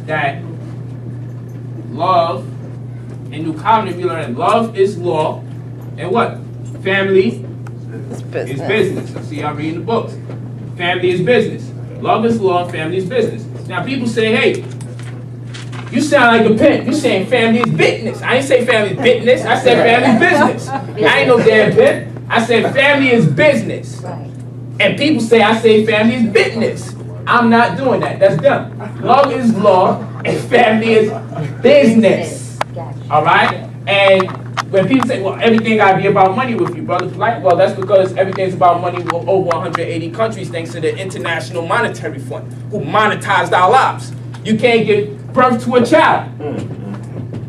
that love, in New Covenant we learn that love is law, and what? Family is business. I see y'all reading the books. Family is business. Love is law, family is business. Now people say, hey, you sound like a pimp. You saying family is business. I ain't say family is business. I said family is business. I ain't no damn pimp. I said family is business. And people say I say family is business. I'm not doing that. That's dumb. Love is law and family is business. All right? And when people say, well, everything got to be about money with you, brother, like, well, that's because everything's about money with over 180 countries thanks to the International Monetary Fund, who monetized our lives. You can't give birth to a child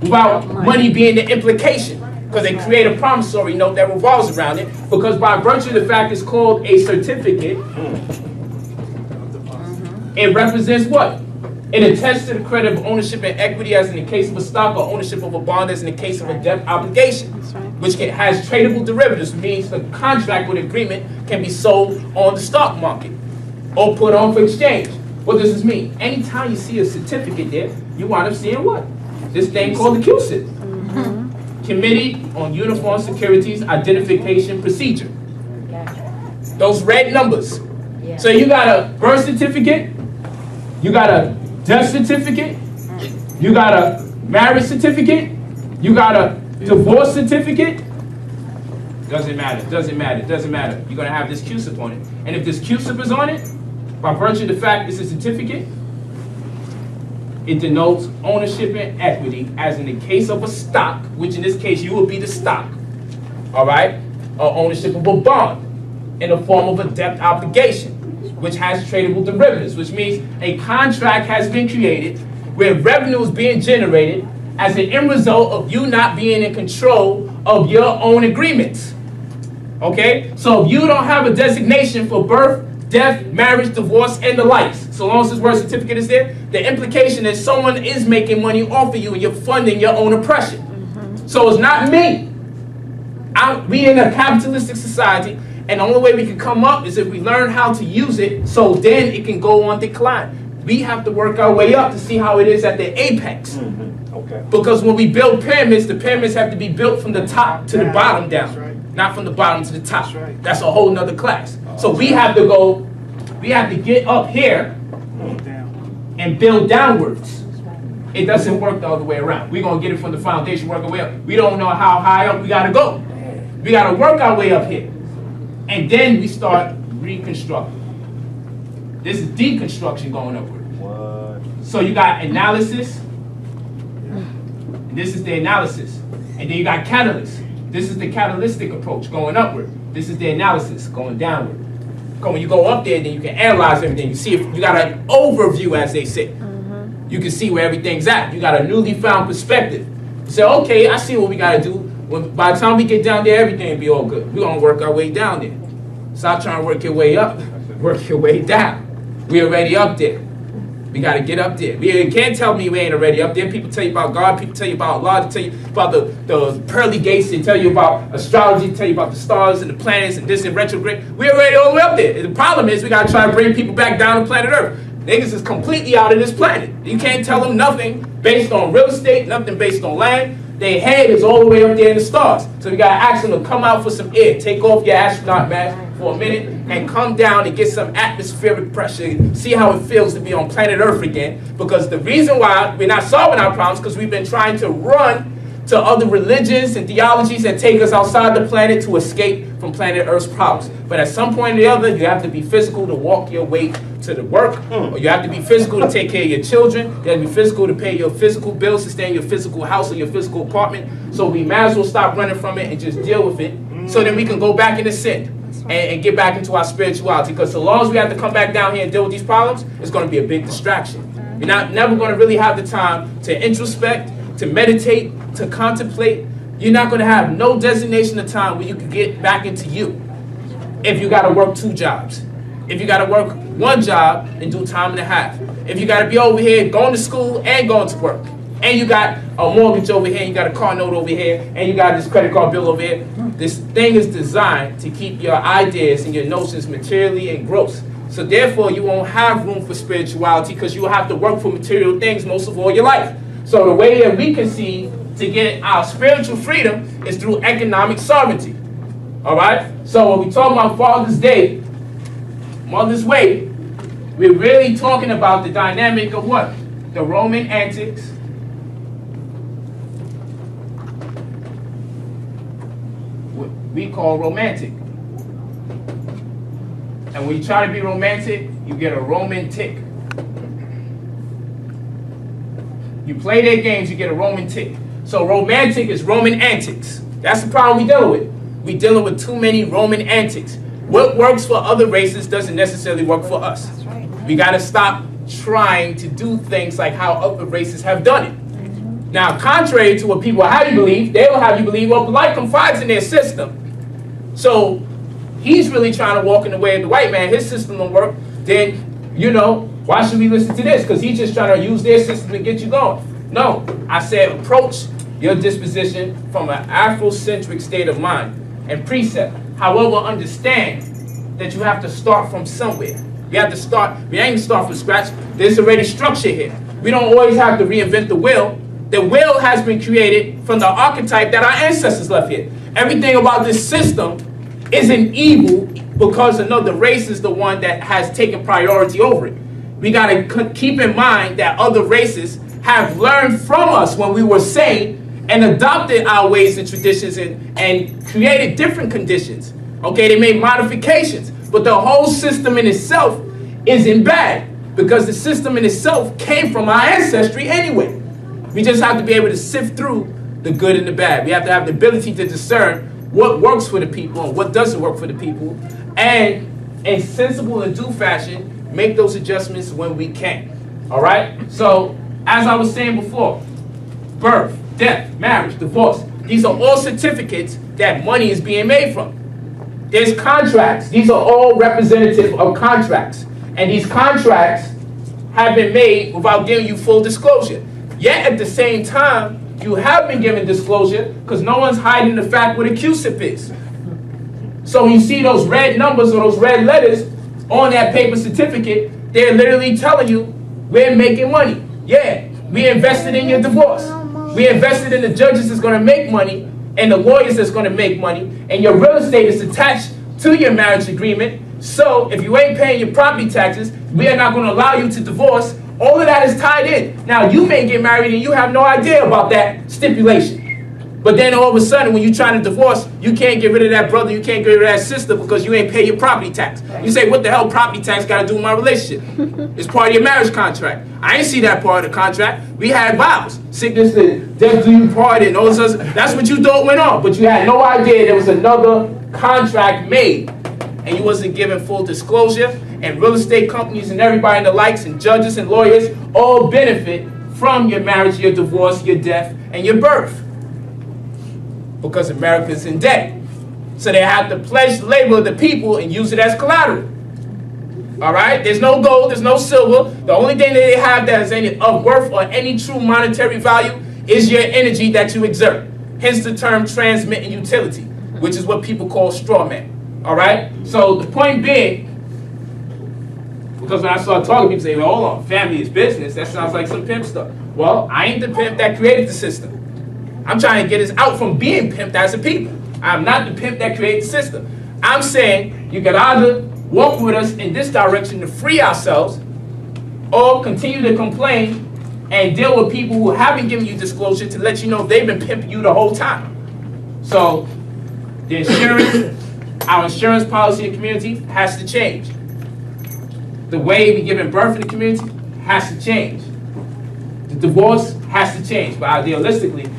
without money being the implication, because they create a promissory note that revolves around it, because by virtue of the fact it's called a certificate, it represents what? It attests to the credit of ownership and equity as in the case of a stock, or ownership of a bond as in the case of a debt obligation, which has tradable derivatives, which means the contract or the agreement can be sold on the stock market or put on for exchange. What does this mean? Anytime you see a certificate there, you wind up seeing what? This thing called the CUSIP. Committee on Uniform Securities Identification Procedure. Those red numbers. So you got a birth certificate, you got a death certificate, you got a marriage certificate, you got a divorce certificate. Doesn't matter, doesn't matter, doesn't matter. You're going to have this CUSIP on it. And if this CUSIP is on it, by virtue of the fact it's a certificate, it denotes ownership and equity, as in the case of a stock, which in this case you will be the stock, all right, or ownership of a bond in the form of a debt obligation, which has tradable derivatives, which means a contract has been created where revenue is being generated as an end result of you not being in control of your own agreements. Okay? So if you don't have a designation for birth, death, marriage, divorce, and the likes, so long as this birth certificate is there, the implication is someone is making money off of you and you're funding your own oppression. So it's not me. We in a capitalistic society, and the only way we can come up is if we learn how to use it, so then it can go on decline. We have to work our way up to see how it is at the apex. Okay. Because when we build pyramids, the pyramids have to be built from the top to the bottom down, not from the bottom to the top. That's a whole nother class. So we have to go, we have to get up here and build downwards. It doesn't work the other way around. We're going to get it from the foundation, work our way up. We don't know how high up we got to go. We got to work our way up here. And then we start reconstructing. This is deconstruction going upward. So you got analysis. And this is the analysis. And then you got catalyst. This is the catalytic approach going upward. This is the analysis going downward. When you go up there, then you can analyze everything. You see if you got an overview, as they say. You can see where everything's at. You got a newly found perspective. You say, okay, I see what we got to do. By the time we get down there, everything will be all good. We're going to work our way down there. Stop trying to work your way up. Work your way down. We're already up there. We got to get up there. You can't tell me we ain't already up there. People tell you about God. People tell you about Allah. They tell you about the pearly gates. They tell you about astrology. They tell you about the stars and the planets and this and retrograde. We're already all the way up there. The problem is we got to try to bring people back down to planet Earth. Niggas is completely out of this planet. You can't tell them nothing based on real estate, nothing based on land. Their head is all the way up there in the stars. So we got to ask them to come out for some air. Take off your astronaut mask for a minute and come down and get some atmospheric pressure. See how it feels to be on planet Earth again. Because the reason why we're not solving our problems is because we've been trying to run to other religions and theologies that take us outside the planet to escape from planet Earth's problems. But at some point or the other, you have to be physical to walk your way to the work, or you have to be physical to take care of your children, you have to be physical to pay your physical bills, to stay in your physical house or your physical apartment. So we might as well stop running from it and just deal with it, so then we can go back into sin and get back into our spirituality. Because so long as we have to come back down here and deal with these problems, it's going to be a big distraction. You're never going to really have the time to introspect, to meditate, to contemplate. You're not going to have no designation of time where you can get back into you. If you got to work 2 jobs. If you got to work 1 job and do time and a half. If you got to be over here going to school and going to work. And you got a mortgage over here, you got a car note over here, and you got this credit card bill over here. This thing is designed to keep your ideas and your notions materially engrossed. So therefore, you won't have room for spirituality because you will have to work for material things most of all your life. So the way that we conceive to get our spiritual freedom is through economic sovereignty. All right? So when we talk about Father's Day, Mother's Way, we're really talking about the dynamic of what? The Roman antics. What we call romantic. And when you try to be romantic, you get a Roman tick. You play their games, you get a Roman tick. So romantic is Roman antics. That's the problem we deal with. We dealing with too many Roman antics. What works for other races doesn't necessarily work for us. That's right. We got to stop trying to do things like how other races have done it. Now, contrary to what people have you believe, they will have you believe, well, light confides in their system. So he's really trying to walk in the way of the white man. His system don't work. Then, you know, why should we listen to this? Because he's just trying to use their system to get you going. No, I said approach your disposition from an Afrocentric state of mind and precept. However, understand that you have to start from somewhere. You have to start, we ain't start from scratch. There's already structure here. We don't always have to reinvent the wheel. The will has been created from the archetype that our ancestors left here. Everything about this system isn't evil because another race is the one that has taken priority over it. We got to keep in mind that other races have learned from us when we were sane and adopted our ways and traditions and created different conditions. Okay, they made modifications, but the whole system in itself isn't bad because the system in itself came from our ancestry anyway. We just have to be able to sift through the good and the bad. We have to have the ability to discern what works for the people and what doesn't work for the people, and in sensible and due fashion, make those adjustments when we can. All right? So, as I was saying before, birth, death, marriage, divorce, these are all certificates that money is being made from. There's contracts. These are all representative of contracts. And these contracts have been made without giving you full disclosure. Yet at the same time, you have been given disclosure because no one's hiding the fact what a QSIP is. So when you see those red numbers or those red letters on that paper certificate, they're literally telling you, we're making money. Yeah, we invested in your divorce. We invested in the judges that's going to make money and the lawyers that's going to make money. And your real estate is attached to your marriage agreement. So if you ain't paying your property taxes, we are not going to allow you to divorce. All of that is tied in. Now, you may get married and you have no idea about that stipulation. But then all of a sudden, when you're trying to divorce, you can't get rid of that brother, you can't get rid of that sister because you ain't pay your property tax. You say, what the hell property tax got to do with my relationship? It's part of your marriage contract. I ain't see that part of the contract. We had vows. Sickness, death do you part, and all this other. That's what you thought went on. But you had no idea there was another contract made. And you wasn't given full disclosure. And real estate companies and everybody and the likes and judges and lawyers all benefit from your marriage, your divorce, your death, and your birth. Because America's in debt. So they have to pledge the labor of the people and use it as collateral. All right? There's no gold, there's no silver. The only thing that they have that is any of worth or any true monetary value is your energy that you exert. Hence the term transmit and utility, which is what people call straw man. All right? So the point being, because when I start talking, people say, well, hold on, family is business. That sounds like some pimp stuff. Well, I ain't the pimp that created the system. I'm trying to get us out from being pimped as a people. I'm not the pimp that created the system. I'm saying you can either walk with us in this direction to free ourselves or continue to complain and deal with people who haven't given you disclosure to let you know they've been pimping you the whole time. So the insurance, our insurance policy in the community has to change. The way we giving birth in the community has to change. The divorce has to change. But idealistically,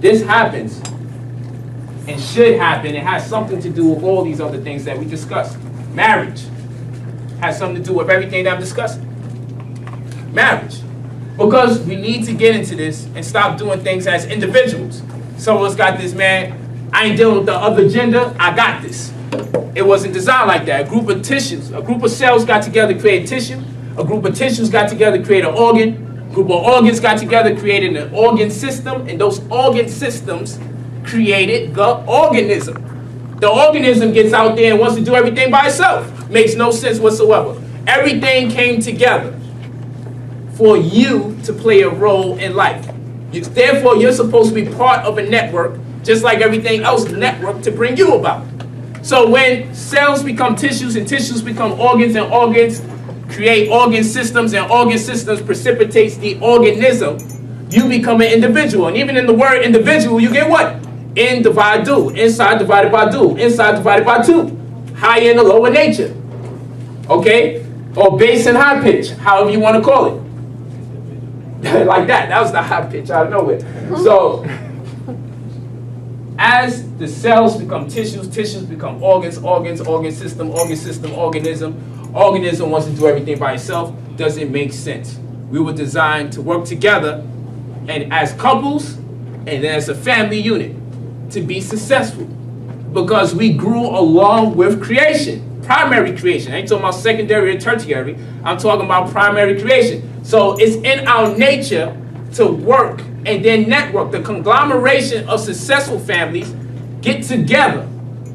this happens and should happen. It has something to do with all these other things that we discussed. Marriage has something to do with everything that I'm discussing. Marriage. Because we need to get into this and stop doing things as individuals. Some of us got this, man, I ain't dealing with the other gender, I got this. It wasn't designed like that. A group of tissues, a group of cells got together to create tissue. A group of tissues got together to create an organ. A group of organs got together, created an organ system. And those organ systems created the organism. The organism gets out there and wants to do everything by itself. Makes no sense whatsoever. Everything came together for you to play a role in life. Therefore, you're supposed to be part of a network, just like everything else networked to bring you about. So when cells become tissues and tissues become organs and organs create organ systems and organ systems precipitates the organism, you become an individual. And even in the word individual, you get what? In divide do. Inside divided by do. Inside divided by two. Higher and the lower nature. Okay? Or bass and high pitch, however you want to call it. Like that. That was the high pitch out of nowhere. So, as the cells become tissues, tissues become organs, organs, organ system, organism. Organism wants to do everything by itself. Doesn't make sense. We were designed to work together and as couples and as a family unit to be successful because we grew along with creation, primary creation. I ain't talking about secondary or tertiary. I'm talking about primary creation. So it's in our nature to work and then network. The conglomeration of successful families get together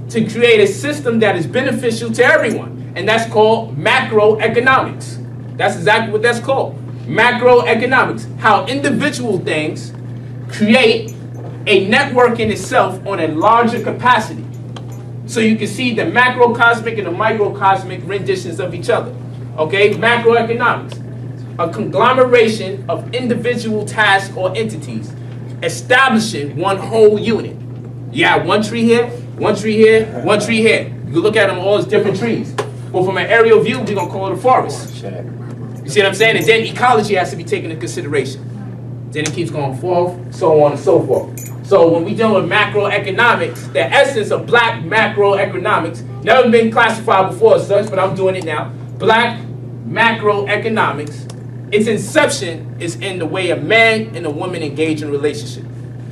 to create a system that is beneficial to everyone. And that's called macroeconomics. That's exactly what that's called. Macroeconomics. How individual things create a network in itself on a larger capacity. So you can see the macrocosmic and the microcosmic renditions of each other. Okay? Macroeconomics. A conglomeration of individual tasks or entities establishing one whole unit. You have one tree here, one tree here, one tree here. You can look at them all as different trees. But from an aerial view, we're going to call it a forest. You see what I'm saying? And then ecology has to be taken into consideration. Then it keeps going forth, so on and so forth. So when we deal with macroeconomics, the essence of black macroeconomics, never been classified before as such, but I'm doing it now. Black macroeconomics, its inception is in the way a man and a woman engage in a relationship.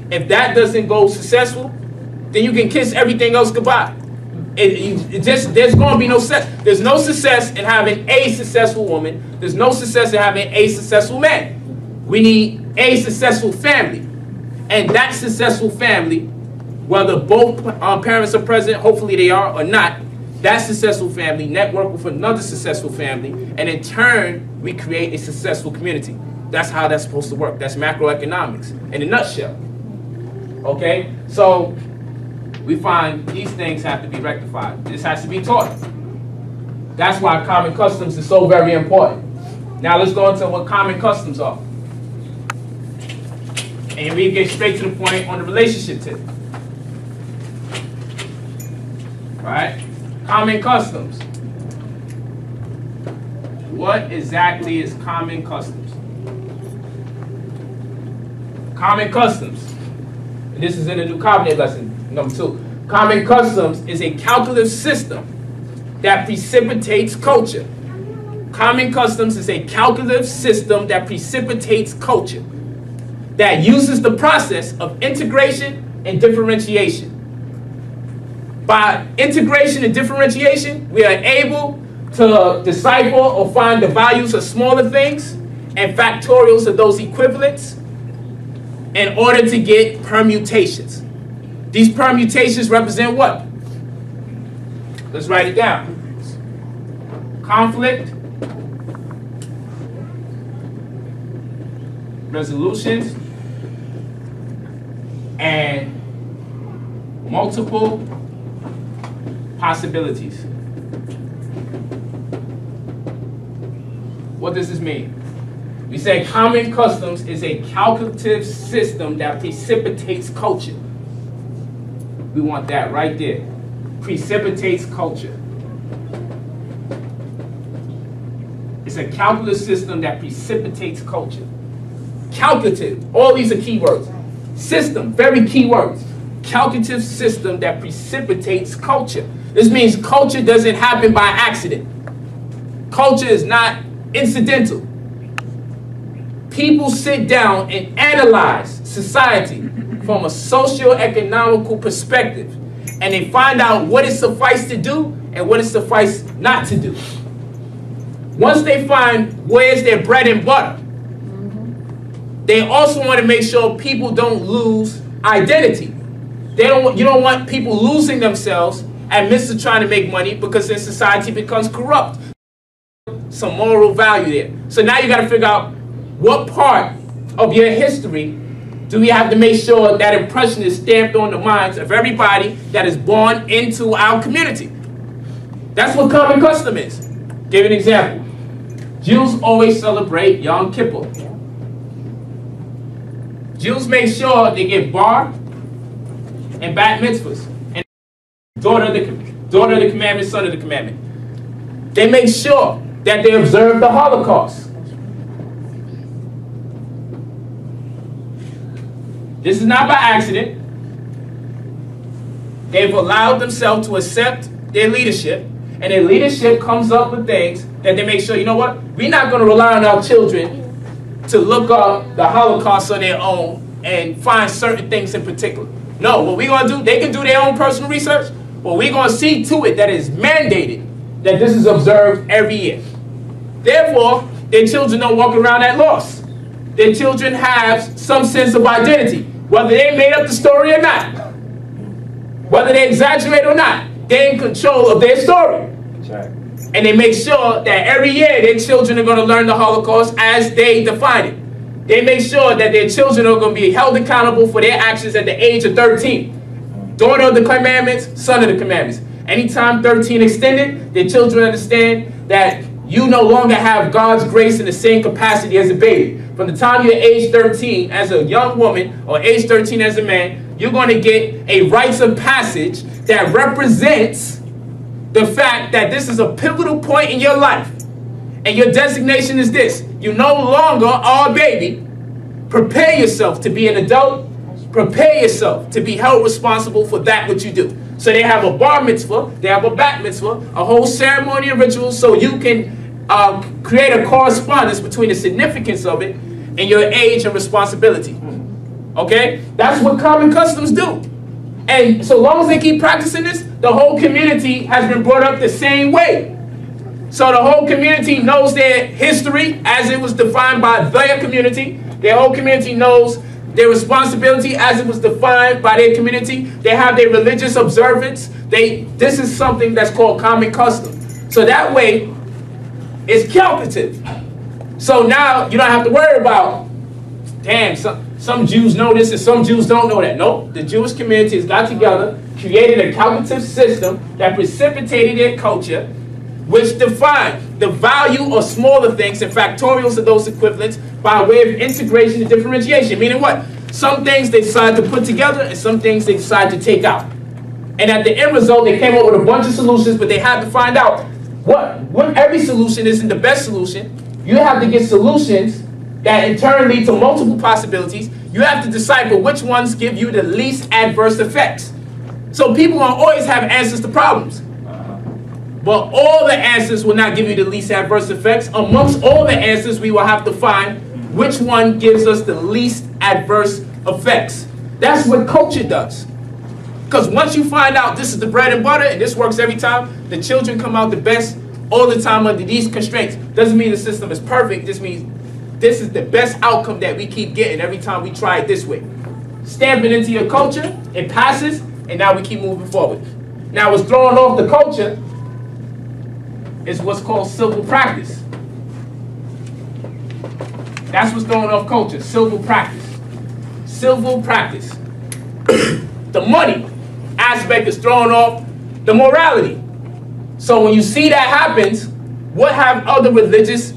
If that doesn't go successful, then you can kiss everything else goodbye. There's going to be no success. There's no success in having a successful woman. There's no success in having a successful man. We need a successful family. And that successful family, whether both parents are present, hopefully they are or not, that successful family network with another successful family, and in turn, we create a successful community. That's how that's supposed to work. That's macroeconomics in a nutshell. Okay? So, we find these things have to be rectified. This has to be taught. That's why common customs is so very important. Now let's go into what common customs are. And we get straight to the point on the relationship tip. Right? Common customs. What exactly is common customs? Common customs. And this is in the New Covenant lesson, number 2. Common customs is a calculative system that precipitates culture. Common customs is a calculative system that precipitates culture, that uses the process of integration and differentiation. By integration and differentiation, we are able to decipher or find the values of smaller things and factorials of those equivalents in order to get permutations. These permutations represent what? Let's write it down. Conflict, resolutions, and multiple possibilities. What does this mean? We say common customs is a calculative system that precipitates culture. We want that right there. Precipitates culture. It's a calculative system that precipitates culture. Calculative, all these are keywords. System, very key words. Calculative system that precipitates culture. This means culture doesn't happen by accident. Culture is not incidental. People sit down and analyze society from a socio-economical perspective, and they find out what it suffices to do and what it suffices not to do. Once they find where's their bread and butter, they also want to make sure people don't lose identity. You don't want people losing themselves amidst of trying to make money, because then society becomes corrupt. Some moral value there. So now you got to figure out what part of your history do we have to make sure that impression is stamped on the minds of everybody that is born into our community. That's what common custom is. Give an example. Jews always celebrate Yom Kippur. Jews make sure they get bar and bat mitzvahs. And daughter of the commandment, son of the commandment. They make sure that they observe the Holocaust. This is not by accident. They've allowed themselves to accept their leadership, and their leadership comes up with things that they make sure, you know what, we're not going to rely on our children to look up the Holocaust on their own and find certain things in particular. No, what we're going to do, they can do their own personal research, but we're going to see to it that it's mandated that this is observed every year. Therefore, their children don't walk around at loss. Their children have some sense of identity, whether they made up the story or not, whether they exaggerate or not. They're in control of their story. Right. And they make sure that every year their children are going to learn the Holocaust as they define it. They make sure that their children are going to be held accountable for their actions at the age of 13. Daughter of the commandments, son of the commandments. Anytime 13 extended, their children understand that you no longer have God's grace in the same capacity as a baby. From the time you're age 13 as a young woman or age 13 as a man, you're going to get a rites of passage that represents the fact that this is a pivotal point in your life. And your designation is this. You no longer are a baby. Prepare yourself to be an adult. Prepare yourself to be held responsible for that which you do. So they have a bar mitzvah, they have a bat mitzvah, a whole ceremony and ritual, so you can create a correspondence between the significance of it and your age and responsibility. Okay? That's what common customs do. And so long as they keep practicing this, the whole community has been brought up the same way. So the whole community knows their history as it was defined by their community. Their whole community knows their responsibility as it was defined by their community. They have their religious observance. This is something that's called common custom. So that way, it's calculative. So now you don't have to worry about, damn, some Jews know this and some Jews don't know that. Nope, the Jewish community has got together, created a calculative system that precipitated their culture, which defined the value of smaller things and factorials of those equivalents by way of integration and differentiation. Meaning what? Some things they decide to put together and some things they decide to take out. And at the end result, they came up with a bunch of solutions, but they had to find out what every solution isn't the best solution. You have to get solutions that in turn lead to multiple possibilities. You have to decipher which ones give you the least adverse effects. So people will always have answers to problems. But all the answers will not give you the least adverse effects. Amongst all the answers, we will have to find which one gives us the least adverse effects. That's what culture does. Because once you find out this is the bread and butter, and this works every time, the children come out the best all the time under these constraints. Doesn't mean the system is perfect. This means this is the best outcome that we keep getting every time we try it this way. Stamp it into your culture, it passes, and now we keep moving forward. Now what's throwing off the culture is what's called civil practice. That's what's throwing off culture, civil practice. Civil practice. The money aspect is throwing off the morality. So when you see that happens, what have other religious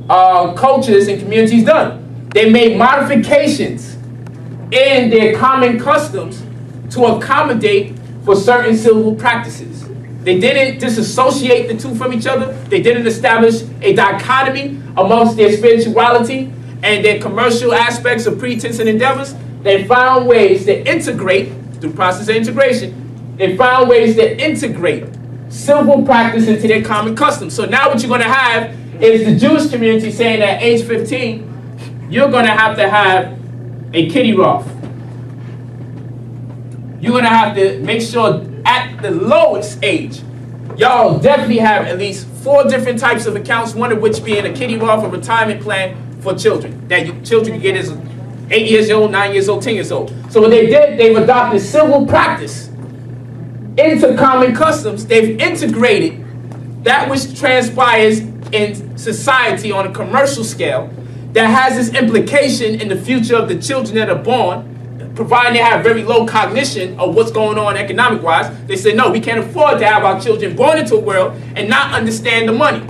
cultures and communities done? They made modifications in their common customs to accommodate for certain civil practices. They didn't disassociate the two from each other. They didn't establish a dichotomy amongst their spirituality and their commercial aspects of pretense and endeavors. They found ways to integrate, through process of integration, they found ways to integrate civil practice into their common customs. So now what you're going to have is the Jewish community saying at age 15, you're going to have a kiddie roth. You're going to have to make sure at the lowest age, y'all definitely have at least 4 different types of accounts, one of which being a kiddie roth, a retirement plan for children, that children can get as 8 years old, 9 years old, 10 years old. So what they did, they've adopted civil practice into common customs, they've integrated that which transpires in society on a commercial scale that has this implication in the future of the children that are born, providing they have very low cognition of what's going on economic-wise. They say, no, we can't afford to have our children born into a world and not understand the money,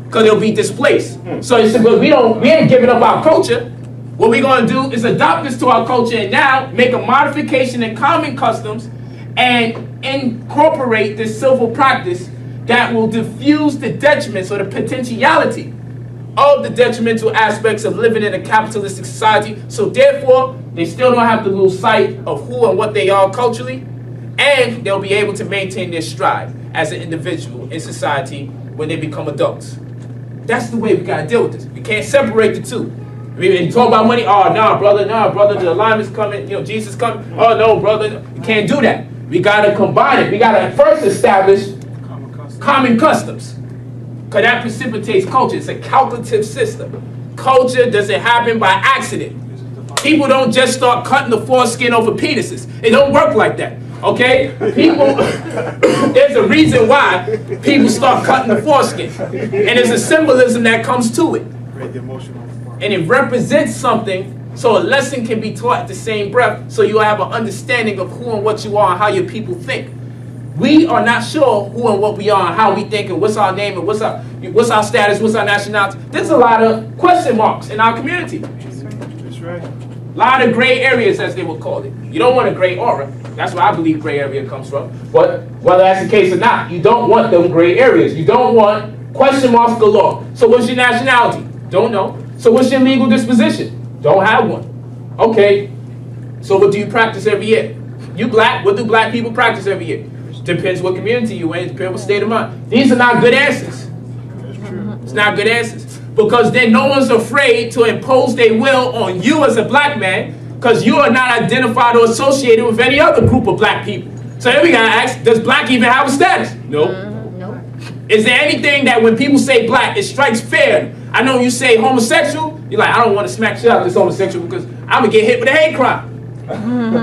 because they'll be displaced. So they said, well, we ain't giving up our culture. What we're going to do is adopt this to our culture and now make a modification in common customs and incorporate this civil practice that will diffuse the detriments or the potentiality of the detrimental aspects of living in a capitalistic society. So therefore, they still don't have to lose sight of who and what they are culturally, and they'll be able to maintain their stride as an individual in society when they become adults. That's the way we got to deal with this. We can't separate the two. We talk about money. Oh, nah, brother, the alignment's coming. You know, Jesus coming. Oh, no, brother. We can't do that. We got to combine it. We got to first establish common customs, because that precipitates culture. It's a calculative system. Culture doesn't happen by accident. People don't just start cutting the foreskin over penises. It don't work like that. Okay? People, there's a reason why people start cutting the foreskin. And there's a symbolism that comes to it. And it represents something, so a lesson can be taught at the same breath, so you'll have an understanding of who and what you are and how your people think. We are not sure who and what we are and how we think and what's our name and what's our status, what's our nationality. There's a lot of question marks in our community. That's right. A lot of gray areas, as they would call it. You don't want a gray aura. That's where I believe gray area comes from. But whether that's the case or not, you don't want them gray areas. You don't want question marks galore. So what's your nationality? Don't know. So what's your legal disposition? Don't have one. Okay. So what do you practice every year? You black. What do black people practice every year? Depends what community you in. Depends what state of mind. These are not good answers. It's not good answers. Because then no one's afraid to impose their will on you as a black man, because you are not identified or associated with any other group of black people. So then we gotta ask, does black even have a status? No. No. Is there anything that when people say black, it strikes fear? I know you say homosexual, you're like, I don't want to smack shit out of this homosexual because I'm gonna get hit with a hate crime.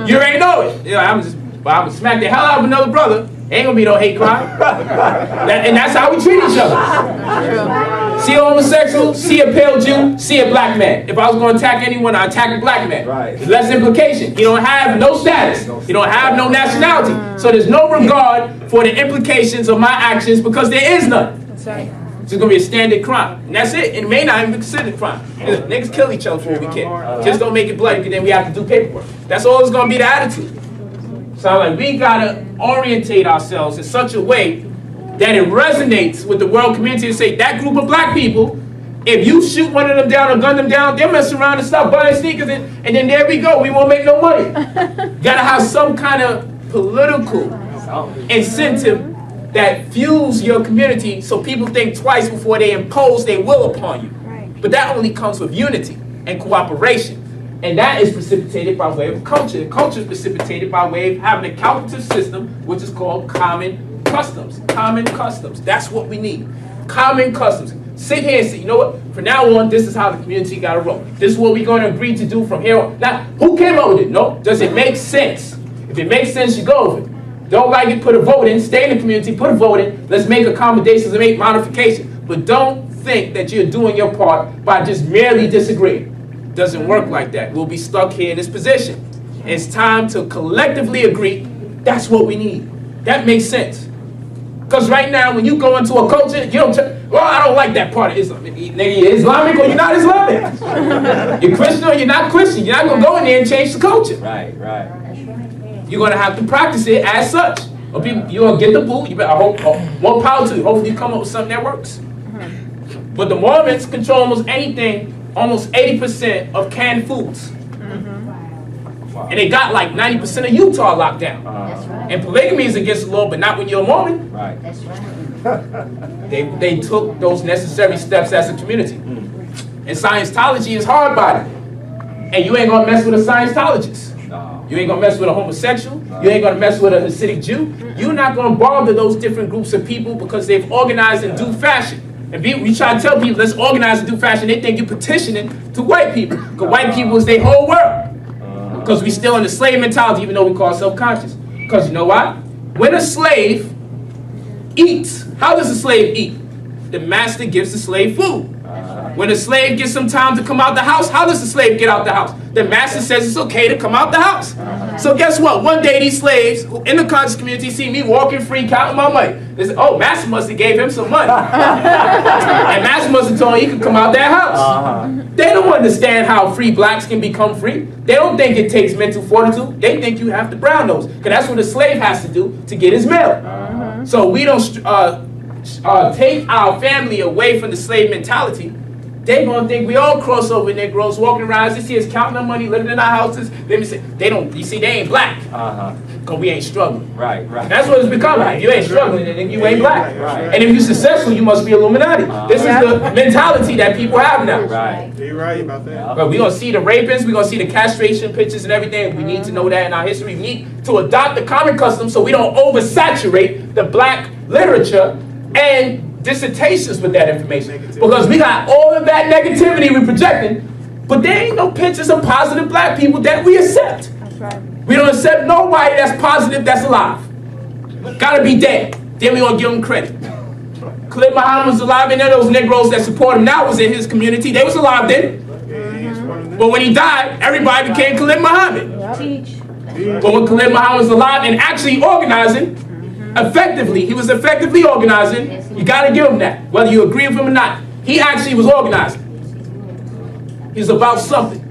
You already know it. You're like, I'm gonna smack the hell out of another brother. Ain't gonna be no hate crime. And that's how we treat each other. See a homosexual, see a pale Jew, see a black man. If I was gonna attack anyone, I'd attack a black man. Right. There's less implication. He don't have no status. He don't have no nationality. So there's no regard for the implications of my actions because there is none. That's right. It's gonna be a standard crime. And that's it. It may not even be considered a crime. Niggas kill each other for what we can. Just don't make it bloody because then we have to do paperwork. That's always gonna be the attitude. So like we gotta orientate ourselves in such a way that it resonates with the world community and say that group of black people, if you shoot one of them down or gun them down, they'll mess around and stop buying sneakers and then there we go, we won't make no money. Gotta have some kind of political incentive that fuels your community so people think twice before they impose their will upon you. But that only comes with unity and cooperation. And that is precipitated by way of culture. Culture is precipitated by way of having a calculative system, which is called common customs. Common customs. That's what we need. Common customs. Sit here and say, you know what? From now on, this is how the community got to roll. This is what we're going to agree to do from here on. Now, who came up with it? No. Does it make sense? If it makes sense, you go with it. Don't like it, put a vote in. Stay in the community, put a vote in. Let's make accommodations and make modifications. But don't think that you're doing your part by just merely disagreeing. Doesn't work like that. We'll be stuck here in this position. It's time to collectively agree. That's what we need. That makes sense. Because right now, when you go into a culture, you don't. Well, I don't like that part of Islam. Nigga, you're Islamic or you're not Islamic. You're Christian or you're not Christian. You're not gonna go in there and change the culture. Right. You're gonna have to practice it as such. Or people, you're gonna get the boot. You better hope more power to you. Hopefully, you come up with something that works. But the Mormons control almost anything. Almost 80% of canned foods. And they got like 90% of Utah locked down. That's right. And polygamy is against the law, but not when you're a Mormon. Right. That's right. They took those necessary steps as a community. And Scientology is hard body. And you ain't gonna mess with a Scientologist. No. You ain't gonna mess with a homosexual. No. You ain't gonna mess with a Hasidic Jew. You're not gonna bother those different groups of people because they've organized in due fashion. And we try to tell people, let's organize and do fashion, they think you're petitioning to white people. Because white people is their whole world. Because we still in the slave mentality, even though we call ourselves conscious. Because you know why? When a slave eats, how does a slave eat? The master gives the slave food. When a slave gets some time to come out the house, how does the slave get out the house? The master says it's okay to come out the house. So guess what? One day these slaves in the conscious community see me walking free, counting my money. They say, oh, master must have gave him some money. And master must have told him he could come out that house. They don't understand how free blacks can become free. They don't think it takes mental fortitude. They think you have to brown nose. Because that's what a slave has to do to get his mail. So we don't take our family away from the slave mentality. They're going to think we all cross over Negroes, walking around, they see us counting our money, living in our houses. They say, you see, they ain't black. Because we ain't struggling. Right. That's what it's become. If you ain't struggling, then you ain't black. And if you're successful, you must be Illuminati. This is the mentality that people have now. You're right about that. But we're going to see the rapings, we're going to see the castration pictures and everything. We need to know that in our history. We need to adopt the common custom so we don't oversaturate the black literature and dissertations with that information, because we got all of that negativity we're projecting, but there ain't no pictures of positive black people that we accept. That's right. We don't accept nobody that's positive that's alive. Gotta be dead. Then we gonna give them credit. Khalid Muhammad was alive, and then those Negroes that support him now was in his community. They was alive then. But when he died, everybody became Khalid Muhammad. But when Khalid Muhammad was alive and actually organizing, effectively, he was effectively organizing. You got to give him that, whether you agree with him or not. He actually was organizing. He was about something.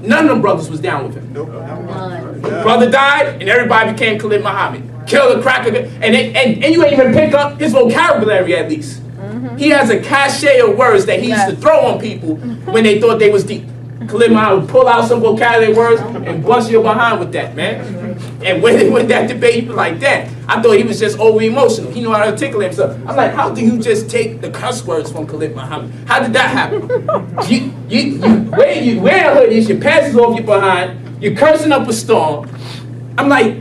None of them brothers was down with him. Brother died, and everybody became Khalid Muhammad. Kill the cracker, and you ain't even pick up his vocabulary at least. He has a cachet of words that he used to throw on people when they thought they was deep. Khalid Muhammad would pull out some vocabulary words and bust your behind with that, man. And when they went that debate, he was like that. I thought he was just over emotional. He knew how to articulate himself. I'm like, how do you just take the cuss words from Khalid Muhammad? How did that happen? you wear a hoodie, your pants is off your behind, you're cursing up a storm. I'm like,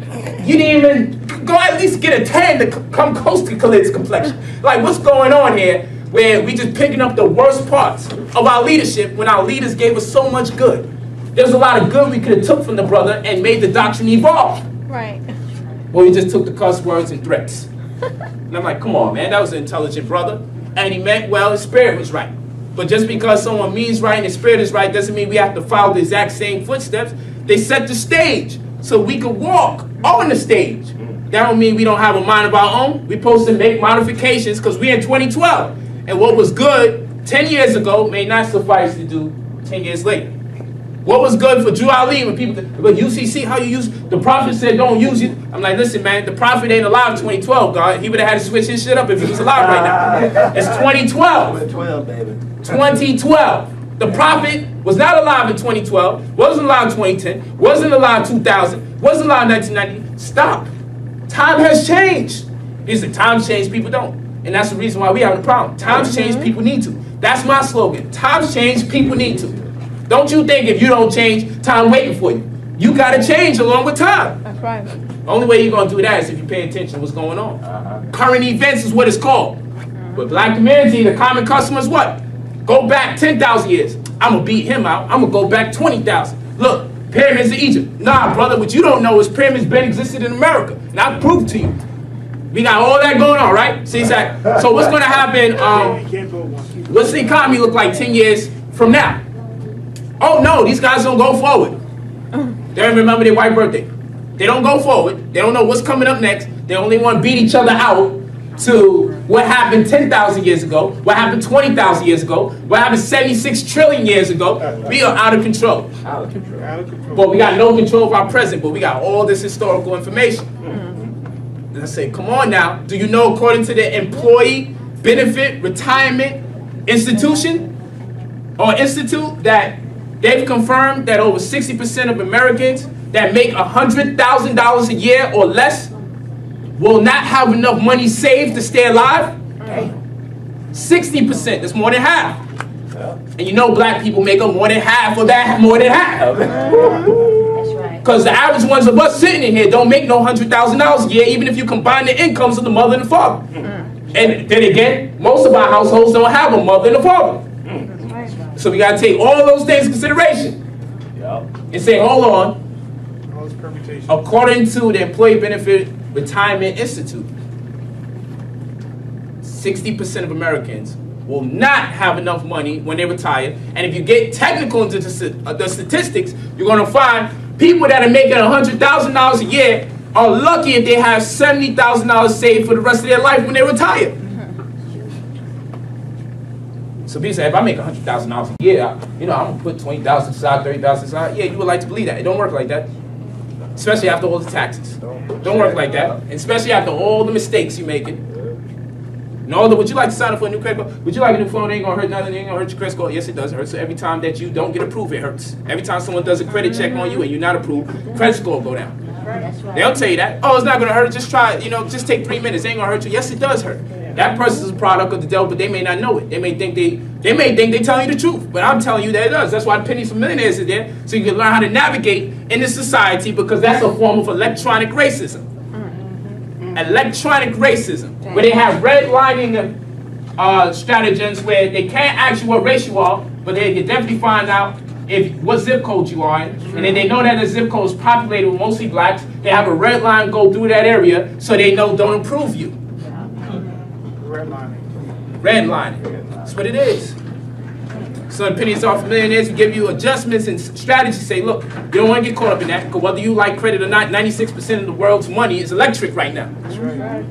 you didn't even go at least get a tan to come close to Khalid's complexion. Like, what's going on here? Where we just picking up the worst parts of our leadership when our leaders gave us so much good. There's a lot of good we could have took from the brother and made the doctrine evolve. Right. Well, we just took the cuss words and threats. And I'm like, come on, man, that was an intelligent brother. And he meant well, his spirit was right. But just because someone means right and his spirit is right doesn't mean we have to follow the exact same footsteps. They set the stage so we could walk on the stage. That don't mean we don't have a mind of our own. We're supposed to make modifications because we're in 2012. And what was good 10 years ago may not suffice to do 10 years later. What was good for Drew Ali when people, but UCC, how you use, the prophet said don't use it. I'm like, listen, man, the prophet ain't alive in 2012, God. He would have had to switch his shit up if he was alive right now. It's 2012. 2012. The prophet was not alive in 2012, wasn't alive in 2010, wasn't alive in 2000, wasn't alive in 1990. Stop. Time has changed. He said, times change, people don't. And that's the reason why we have a problem. Times change, people need to. That's my slogan. Times change, people need to. Don't you think if you don't change, time waiting for you. You got to change along with time. That's right. The only way you're going to do that is if you pay attention to what's going on. Current events is what it's called. But black community, the common custom is what? Go back 10,000 years. I'm going to beat him out. I'm going to go back 20,000. Look, pyramids of Egypt. Nah, brother, what you don't know is pyramids been existed in America. And I'll prove to you. We got all that going on, right? See, so what's going to happen? What's the economy look like 10 years from now? Oh, no, these guys don't go forward. They don't remember their white birthday. They don't go forward. They don't know what's coming up next. They only want to beat each other out to what happened 10,000 years ago, what happened 20,000 years ago, what happened 76 trillion years ago. We are out of control. Out of control. Out of control. But we got no control of our present, but we got all this historical information. And I say, come on now. Do you know, according to the Employee Benefit Retirement Institution or Institute, that they've confirmed that over 60% of Americans that make $100,000 a year or less will not have enough money saved to stay alive? 60%, that's more than half. And you know black people make up more than half of that, more than half. Because the average ones of us sitting in here don't make no $100,000 a year, even if you combine the incomes of the mother and the father. And then again, most of our households don't have a mother and a father. So we got to take all those things into consideration. And say, hold on. According to the Employee Benefit Retirement Institute. 60% of Americans will not have enough money when they retire. And if you get technical into the statistics, you're going to find people that are making $100,000 a year are lucky if they have $70,000 saved for the rest of their life when they retire. So people say, if I make $100,000 a year, you know, I'm going to put $20,000 aside, $30,000 aside. Yeah, you would like to believe that. It don't work like that. Especially after all the taxes. Don't work like that. And especially after all the mistakes you're making. Would you like to sign up for a new credit card? Would you like a new phone? It ain't gonna hurt nothing. It ain't gonna hurt your credit score. Yes, it does hurt. So every time that you don't get approved, it hurts. Every time someone does a credit check on you and you're not approved, credit score will go down. They'll tell you that. Oh, it's not gonna hurt. Just try it. You know, just take 3 minutes. It ain't gonna hurt you. Yes, it does hurt. That person's a product of the devil, but they may not know it. They may think they're telling you the truth, but I'm telling you that it does. That's why Pennies for Millionaires is there, so you can learn how to navigate in this society, because that's a form of electronic racism. Electronic racism, where they have redlining stratagems where they can't ask you what race you are, but they can definitely find out what zip code you are in. And then they know that the zip code is populated with mostly blacks. They have a red line go through that area so they know don't approve you. Redlining. That's what it is. So in Pennies Off Millionaires, we give you adjustments and strategies. Say, look, you don't want to get caught up in that, because whether you like credit or not, 96% of the world's money is electric right now. That's right.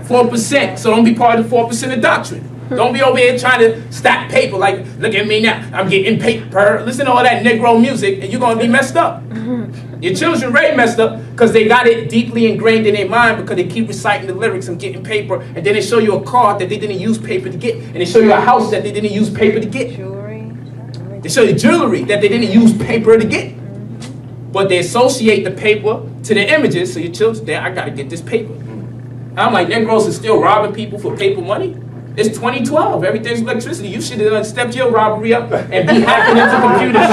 4%. So don't be part of the 4% of doctrine. Don't be over here trying to stack paper like, look at me now, I'm getting paper. Listen to all that Negro music and you're going to be messed up. Your children already messed up because they got it deeply ingrained in their mind because they keep reciting the lyrics and getting paper, and then they show you a car that they didn't use paper to get, and they show you a house that they didn't use paper to get. They show you jewelry that they didn't use paper to get. But they associate the paper to the images, so your children, I got to get this paper. I'm like, Negroes are still robbing people for paper money? It's 2012. Everything's electricity. You should have stepped your robbery up and be hacking into computers.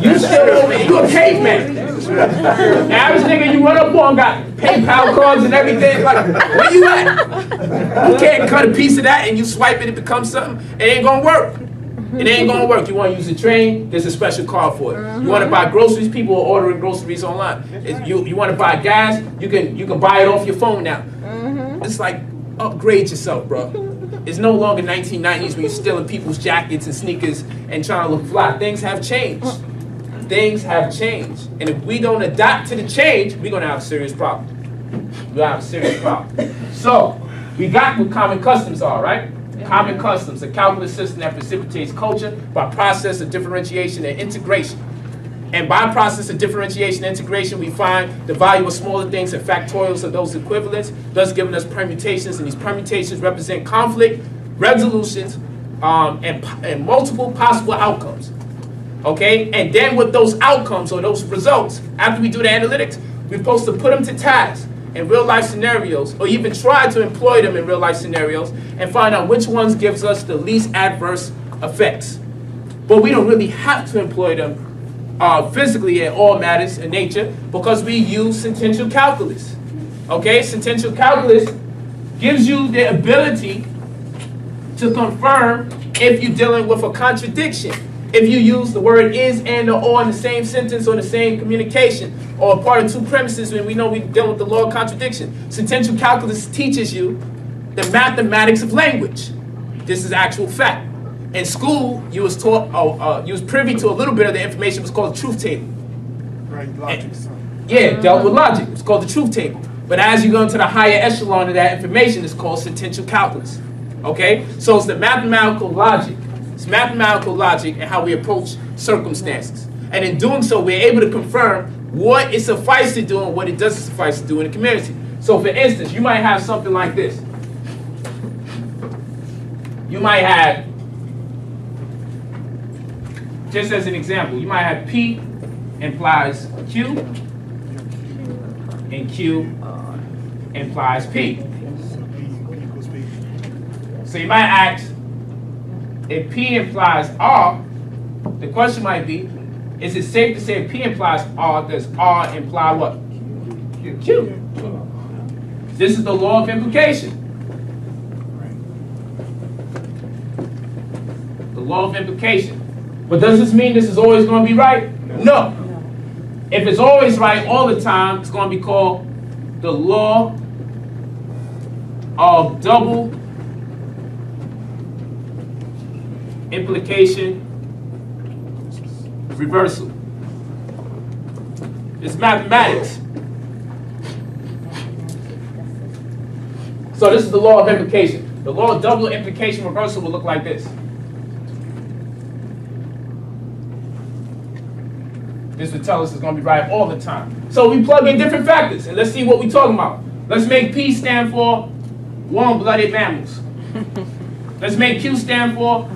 You still over here. You a caveman. The average nigga you run up on got PayPal cards and everything. Like, where you at? You can't cut a piece of that and you swipe it, it becomes something. It ain't gonna work. It ain't gonna work. You want to use a train? There's a special card for it. You want to buy groceries? People are ordering groceries online. You want to buy gas? You can buy it off your phone now. It's like, upgrade yourself, bro. It's no longer 1990s when you're stealing people's jackets and sneakers and trying to look fly. Things have changed. Things have changed. And if we don't adapt to the change, we're gonna have a serious problem. We'll have a serious problem. So we got what common customs are, right? Common customs, a calculus system that precipitates culture by process of differentiation and integration. And by process of differentiation and integration, we find the value of smaller things and factorials of those equivalents, thus giving us permutations. And these permutations represent conflict, resolutions, and multiple possible outcomes. Okay? And then with those outcomes or those results, after we do the analytics, we're supposed to put them to task in real life scenarios, or even try to employ them in real life scenarios and find out which ones gives us the least adverse effects. But we don't really have to employ them physically in all matters in nature because we use sentential calculus. Okay, sentential calculus gives you the ability to confirm if you're dealing with a contradiction. If you use the word is and or in the same sentence or the same communication or part of two premises, when we know we deal with the law of contradiction. Sentential calculus teaches you the mathematics of language. This is actual fact. In school, you was taught, you was privy to a little bit of the information. It was called the truth table. Right, logic. Yeah, dealt with logic. It's called the truth table. But as you go into the higher echelon of that information, it's called sentential calculus. Okay? So it's the mathematical logic. It's mathematical logic and how we approach circumstances. And in doing so, we're able to confirm what it suffices to do and what it doesn't suffice to do in the community. So for instance, you might have something like this. You might have, just as an example, you might have P implies Q, and Q implies P. So you might ask, if P implies R, the question might be, is it safe to say if P implies R, does R imply what? Q. This is the law of implication. The law of implication. But does this mean this is always going to be right? No. If it's always right all the time, it's going to be called the law of double implication reversal. It's mathematics. So this is the law of implication. The law of double implication reversal will look like this. This would tell us it's going to be right all the time. So we plug in different factors, and let's see what we're talking about. Let's make P stand for warm-blooded mammals. Let's make Q stand for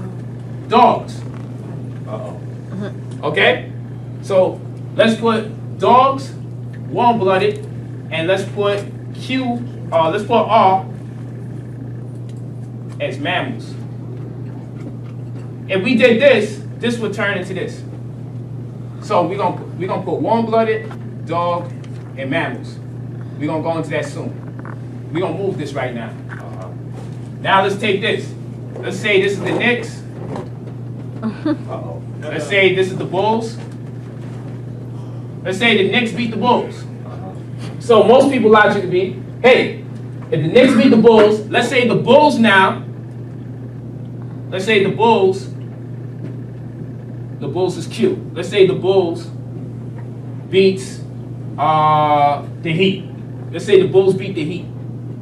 dogs. Okay? So let's put dogs, warm-blooded, and let's put let's put R as mammals. If we did this, this would turn into this. So we're gonna put warm-blooded, dog, and mammals. We're gonna go into that soon. We're gonna move this right now. Now let's take this. Let's say this is the Knicks. Let's say this is the Bulls. Let's say the Knicks beat the Bulls. So most people logic would be, hey, if the Knicks beat the Bulls, let's say the Bulls now, let's say the Bulls is Q. Let's say the Bulls beats the Heat. Let's say the Bulls beat the Heat.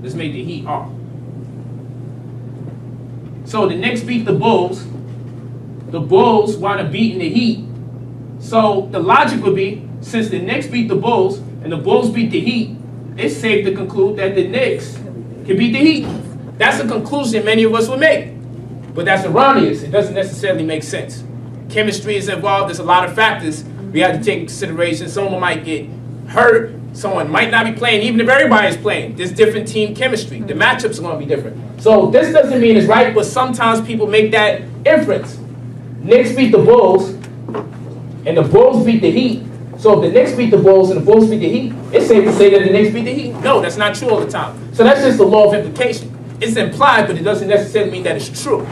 Let's make the Heat R. So the Knicks beat the Bulls. The Bulls wind up beating the Heat. So the logic would be, since the Knicks beat the Bulls and the Bulls beat the Heat, it's safe to conclude that the Knicks can beat the Heat. That's a conclusion many of us would make. But that's erroneous. It doesn't necessarily make sense. Chemistry is involved. There's a lot of factors we have to take into consideration. Someone might get hurt. Someone might not be playing, even if everybody's playing. There's different team chemistry. The matchups are going to be different. So this doesn't mean it's right, but sometimes people make that inference. Knicks beat the Bulls, and the Bulls beat the Heat. So if the Knicks beat the Bulls and the Bulls beat the Heat, it's safe to say that the Knicks beat the Heat. No, that's not true all the time. So that's just the law of implication. It's implied, but it doesn't necessarily mean that it's true.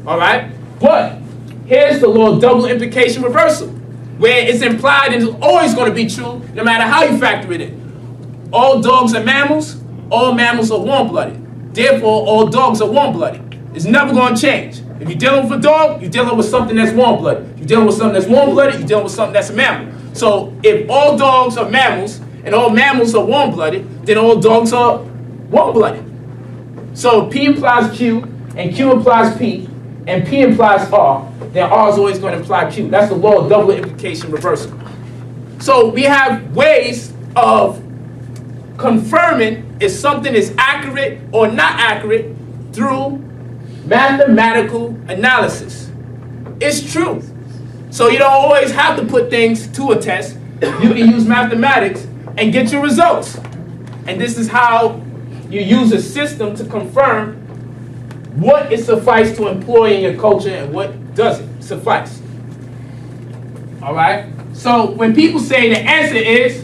All right? But here's the law of double implication reversal, where it's implied and it's always going to be true, no matter how you factor it in. All dogs are mammals. All mammals are warm-blooded. Therefore, all dogs are warm-blooded. It's never going to change. If you're dealing with a dog, you're dealing with something that's warm-blooded. If you're dealing with something that's warm-blooded, you're dealing with something that's a mammal. So if all dogs are mammals and all mammals are warm-blooded, then all dogs are warm-blooded. So P implies Q, and Q implies P, and P implies R, then R is always going to imply Q. That's the law of double implication reversal. So we have ways of confirming if something is accurate or not accurate through mathematical analysis. It's true. So you don't always have to put things to a test. You can use mathematics and get your results. And this is how you use a system to confirm what it suffices to employ in your culture and what doesn't suffice. All right? So when people say the answer is,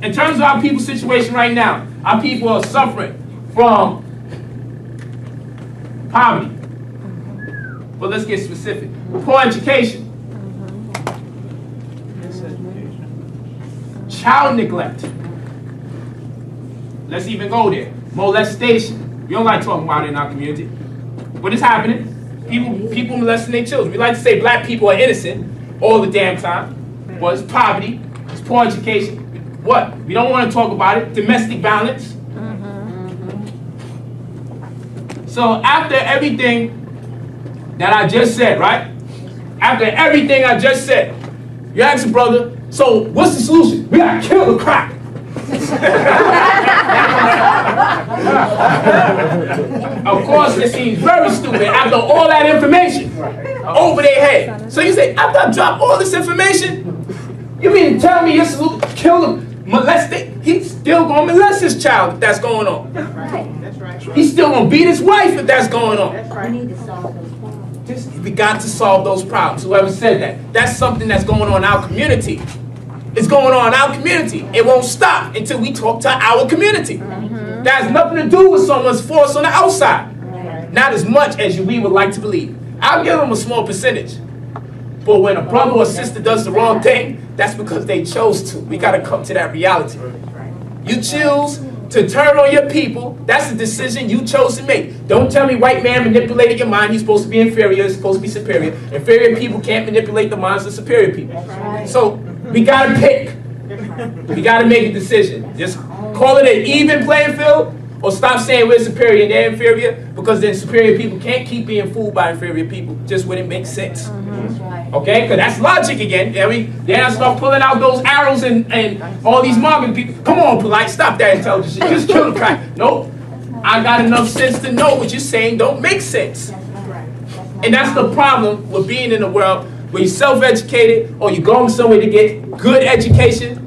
in terms of our people's situation right now, our people are suffering from poverty. But let's get specific. Poor education. Child neglect. Let's even go there. Molestation. We don't like talking about it in our community. What is happening? People molesting their children. We like to say black people are innocent all the damn time. Well, it's poverty. It's poor education. What? We don't want to talk about it. Domestic violence. So after everything that I just said, right? After everything I just said, you ask a brother, so what's the solution? We gotta kill the crack. Of course, it seems very stupid after all that information over their head. So you say, after I drop all this information, you mean to tell me your solution, kill him, molest it? He's still gonna molest his child if that's going on. That's right. That's right. He's still gonna beat his wife if that's going on. That's right. We need to solve those problems. We got to solve those problems. Whoever said that. That's something that's going on in our community. It's going on in our community. It won't stop until we talk to our community. That has nothing to do with someone's force on the outside. Not as much as we would like to believe. I'll give them a small percentage. But when a brother or sister does the wrong thing, that's because they chose to. We got to come to that reality. You choose to turn on your people. That's the decision you chose to make. Don't tell me white man manipulated your mind. You're supposed to be inferior. You're supposed to be superior. Inferior people can't manipulate the minds of superior people. So we got to pick. We got to make a decision. Just call it an even playing field, or stop saying we're superior and they're inferior, because then superior people can't keep being fooled by inferior people just when it makes sense. Okay? Because that's logic again. Then I start pulling out those arrows and all these marketing people. Come on, polite, stop that intelligent shit. Just kill the crack. Nope. I got enough sense to know what you're saying don't make sense. And that's the problem with being in a world where you're self-educated or you're going somewhere to get good education.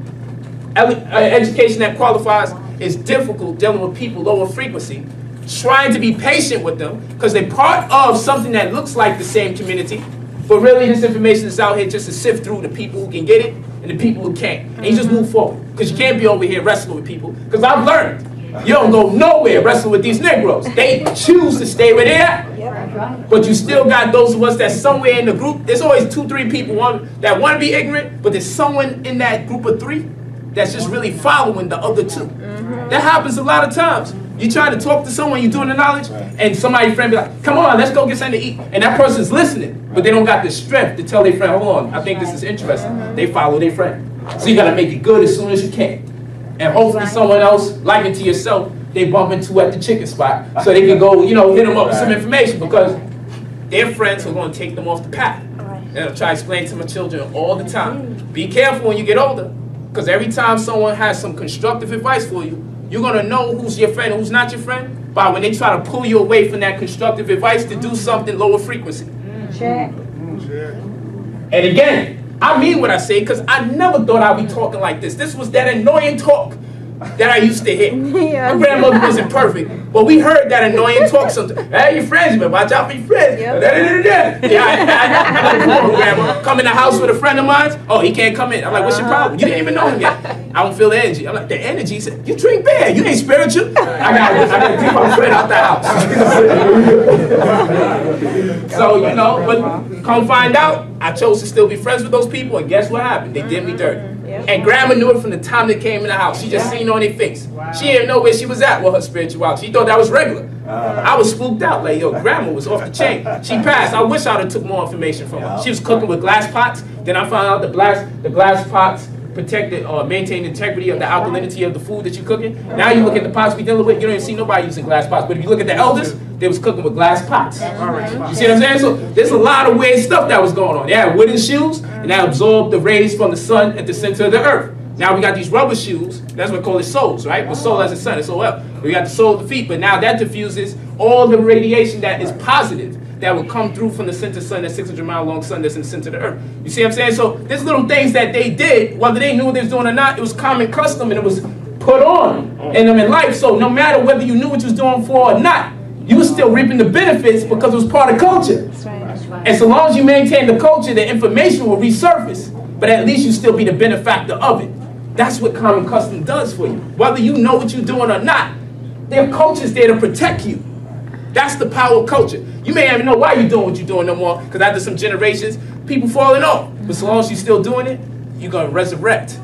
Education that qualifies. Is difficult dealing with people lower frequency, trying to be patient with them because they're part of something that looks like the same community, but really this information is out here just to sift through the people who can get it and the people who can't. And you just move forward, because you can't be over here wrestling with people, because I've learned you don't go nowhere wrestling with these Negroes. They choose to stay where they're at. But you still got those of us that's somewhere in the group. There's always 2-3 people that want to be ignorant, but there's someone in that group of 3 that's just really following the other 2. That happens a lot of times. You try to talk to someone, you're doing the knowledge, and somebody's friend be like, come on, let's go get something to eat. And that person's listening, but they don't got the strength to tell their friend, hold on, I think this is interesting. They follow their friend. So you got to make it good as soon as you can. And hopefully someone else, like it to yourself, they bump into at the chicken spot so they can go, hit them up with some information, because their friends are going to take them off the path. And I try to explain to my children all the time, be careful when you get older, because every time someone has some constructive advice for you, you're going to know who's your friend and who's not your friend by when they try to pull you away from that constructive advice to do something lower frequency. Check. And again, I mean what I say, because I never thought I'd be talking like this. This was that annoying talk that I used to hear. My grandmother wasn't perfect, but we heard that annoying talk sometimes. Hey, your friends, man, watch out for your friends. Grandma, come in the house with a friend of mine. Oh, he can't come in. I'm like, what's your problem? You didn't even know him yet. I don't feel the energy. I'm like, the energy? He said, you drink beer. You ain't spiritual. I got to keep my friend out the house. So, but come find out, I chose to still be friends with those people, and guess what happened? They did me dirty. And grandma knew it from the time they came in the house. She just seen it on their face. She didn't know where she was at with her spirituality. She thought that was regular. I was spooked out. Like, yo, grandma was off the chain. She passed. I wish I would have took more information from her. She was cooking with glass pots. Then I found out the glass pots protected or maintain the integrity of the alkalinity of the food that you're cooking. Now you look at the pots we dealing with, you don't even see nobody using glass pots. But if you look at the elders, they was cooking with glass pots. You see what I'm saying? So there's a lot of weird stuff that was going on. They had wooden shoes, and that absorbed the rays from the sun at the center of the earth. Now we got these rubber shoes. That's what we call it, soles, right? But soul as a sun, S-O-L. We got the sole of the feet, but now that diffuses all the radiation that is positive that will come through from the center sun, that 600-mile long sun that's in the center of the earth. You see what I'm saying? So there's little things that they did, whether they knew what they was doing or not, it was common custom and it was put on in them in life. So no matter whether you knew what you was doing for or not, you were still reaping the benefits because it was part of culture. That's right. And so long as you maintain the culture, the information will resurface, but at least you still be the benefactor of it. That's what common custom does for you. Whether you know what you're doing or not, their culture's there to protect you. That's the power of culture. You may not even know why you're doing what you're doing no more, because after some generations, people falling off. But so long as you're still doing it, you're going to resurrect.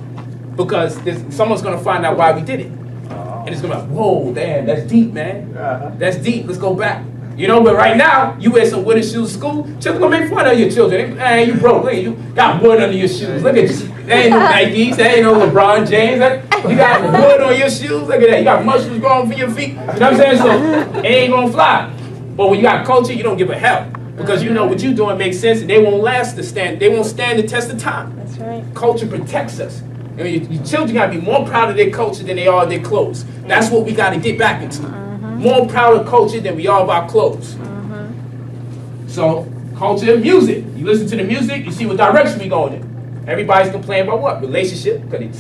Because someone's going to find out why we did it. And it's going to be like, whoa, damn, that's deep, man. That's deep. Let's go back. But right now, you wear some wooden shoes to school, children going to make fun of your children. Hey, you broke. Look, you got wood under your shoes. Look at you. There ain't no Nikes. There ain't no LeBron James. You got wood on your shoes. Look at that. You got mushrooms growing for your feet. You know what I'm saying? So it ain't going to fly. But when you got culture, you don't give a hell. Because you know what you're doing makes sense, and they won't they won't stand the test of time. That's right. Culture protects us. Your children got to be more proud of their culture than they are of their clothes. That's what we got to get back into. More proud of culture than we are of our clothes. So, culture and music. You listen to the music, you see what direction we going in. Everybody's complaining about what? Relationship. Because it's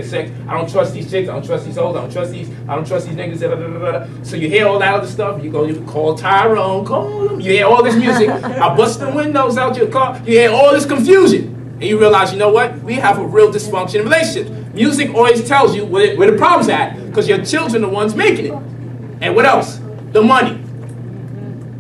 sex. I don't trust these chicks. I don't trust these hoes. I don't trust these niggas. So you hear all that other stuff. You call Tyrone. Call him. You hear all this music. I bust the windows out your car. You hear all this confusion. And you realize, you know what? We have a real dysfunction in relationships. Music always tells you where the problem's at. Because your children are the ones making it. And what else? The money.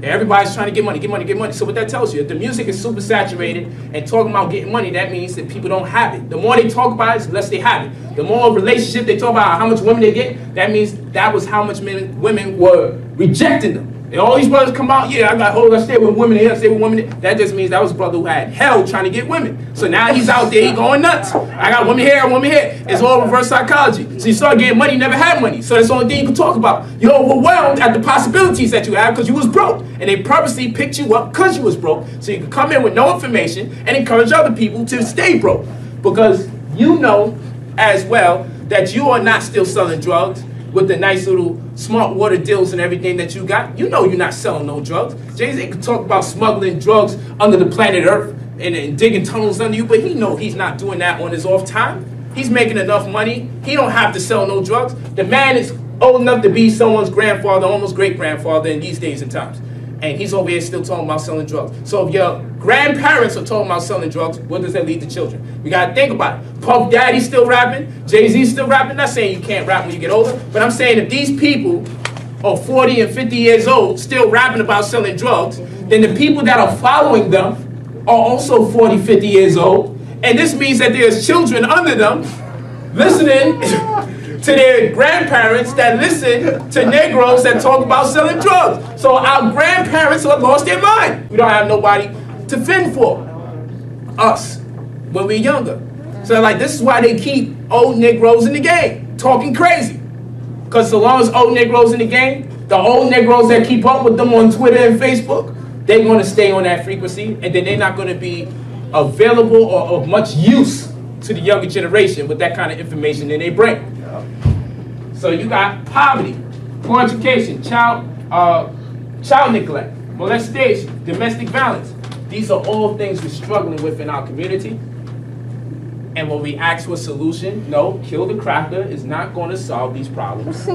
Everybody's trying to get money, get money, get money. So what that tells you, if the music is super saturated and talking about getting money, that means that people don't have it. The more they talk about it, the less they have it. The more relationship they talk about how much women they get, that means that was how much women were rejecting them. And all these brothers come out, yeah, I stay with women here, I stay with women here. That just means that was a brother who had hell trying to get women. So now he's out there, he going nuts. I got women here, women here. It's all reverse psychology. So you start getting money, you never had money. So that's the only thing you can talk about. You're overwhelmed at the possibilities that you have because you was broke. And they purposely picked you up because you was broke. So you can come in with no information and encourage other people to stay broke. Because you know as well that you are not still selling drugs with the nice little smart water deals and everything that you got. You know you're not selling no drugs. Jay-Z could talk about smuggling drugs under the planet Earth and digging tunnels under you, but he know he's not doing that on his off time. He's making enough money. He don't have to sell no drugs. The man is old enough to be someone's grandfather, almost great-grandfather in these days and times. And he's over here still talking about selling drugs. So if your grandparents are talking about selling drugs, what does that lead to children? We got to think about it. Puff Daddy's still rapping. Jay-Z's still rapping. Not saying you can't rap when you get older, but I'm saying if these people are 40 and 50 years old still rapping about selling drugs, then the people that are following them are also 40, 50 years old. And this means that there's children under them listening to their grandparents that listen to Negroes that talk about selling drugs. So our grandparents have lost their mind. We don't have nobody to fend for us when we're younger. So like this is why they keep old Negroes in the game, talking crazy. Because so long as old Negroes in the game, the old Negroes that keep up with them on Twitter and Facebook, they're going to stay on that frequency, and then they're not going to be available or of much use to the younger generation with that kind of information in their brain. So you got poverty, poor education, child neglect, molestation, domestic violence. These are all things we're struggling with in our community. And when we ask for a solution, no, kill the cracker is not going to solve these problems.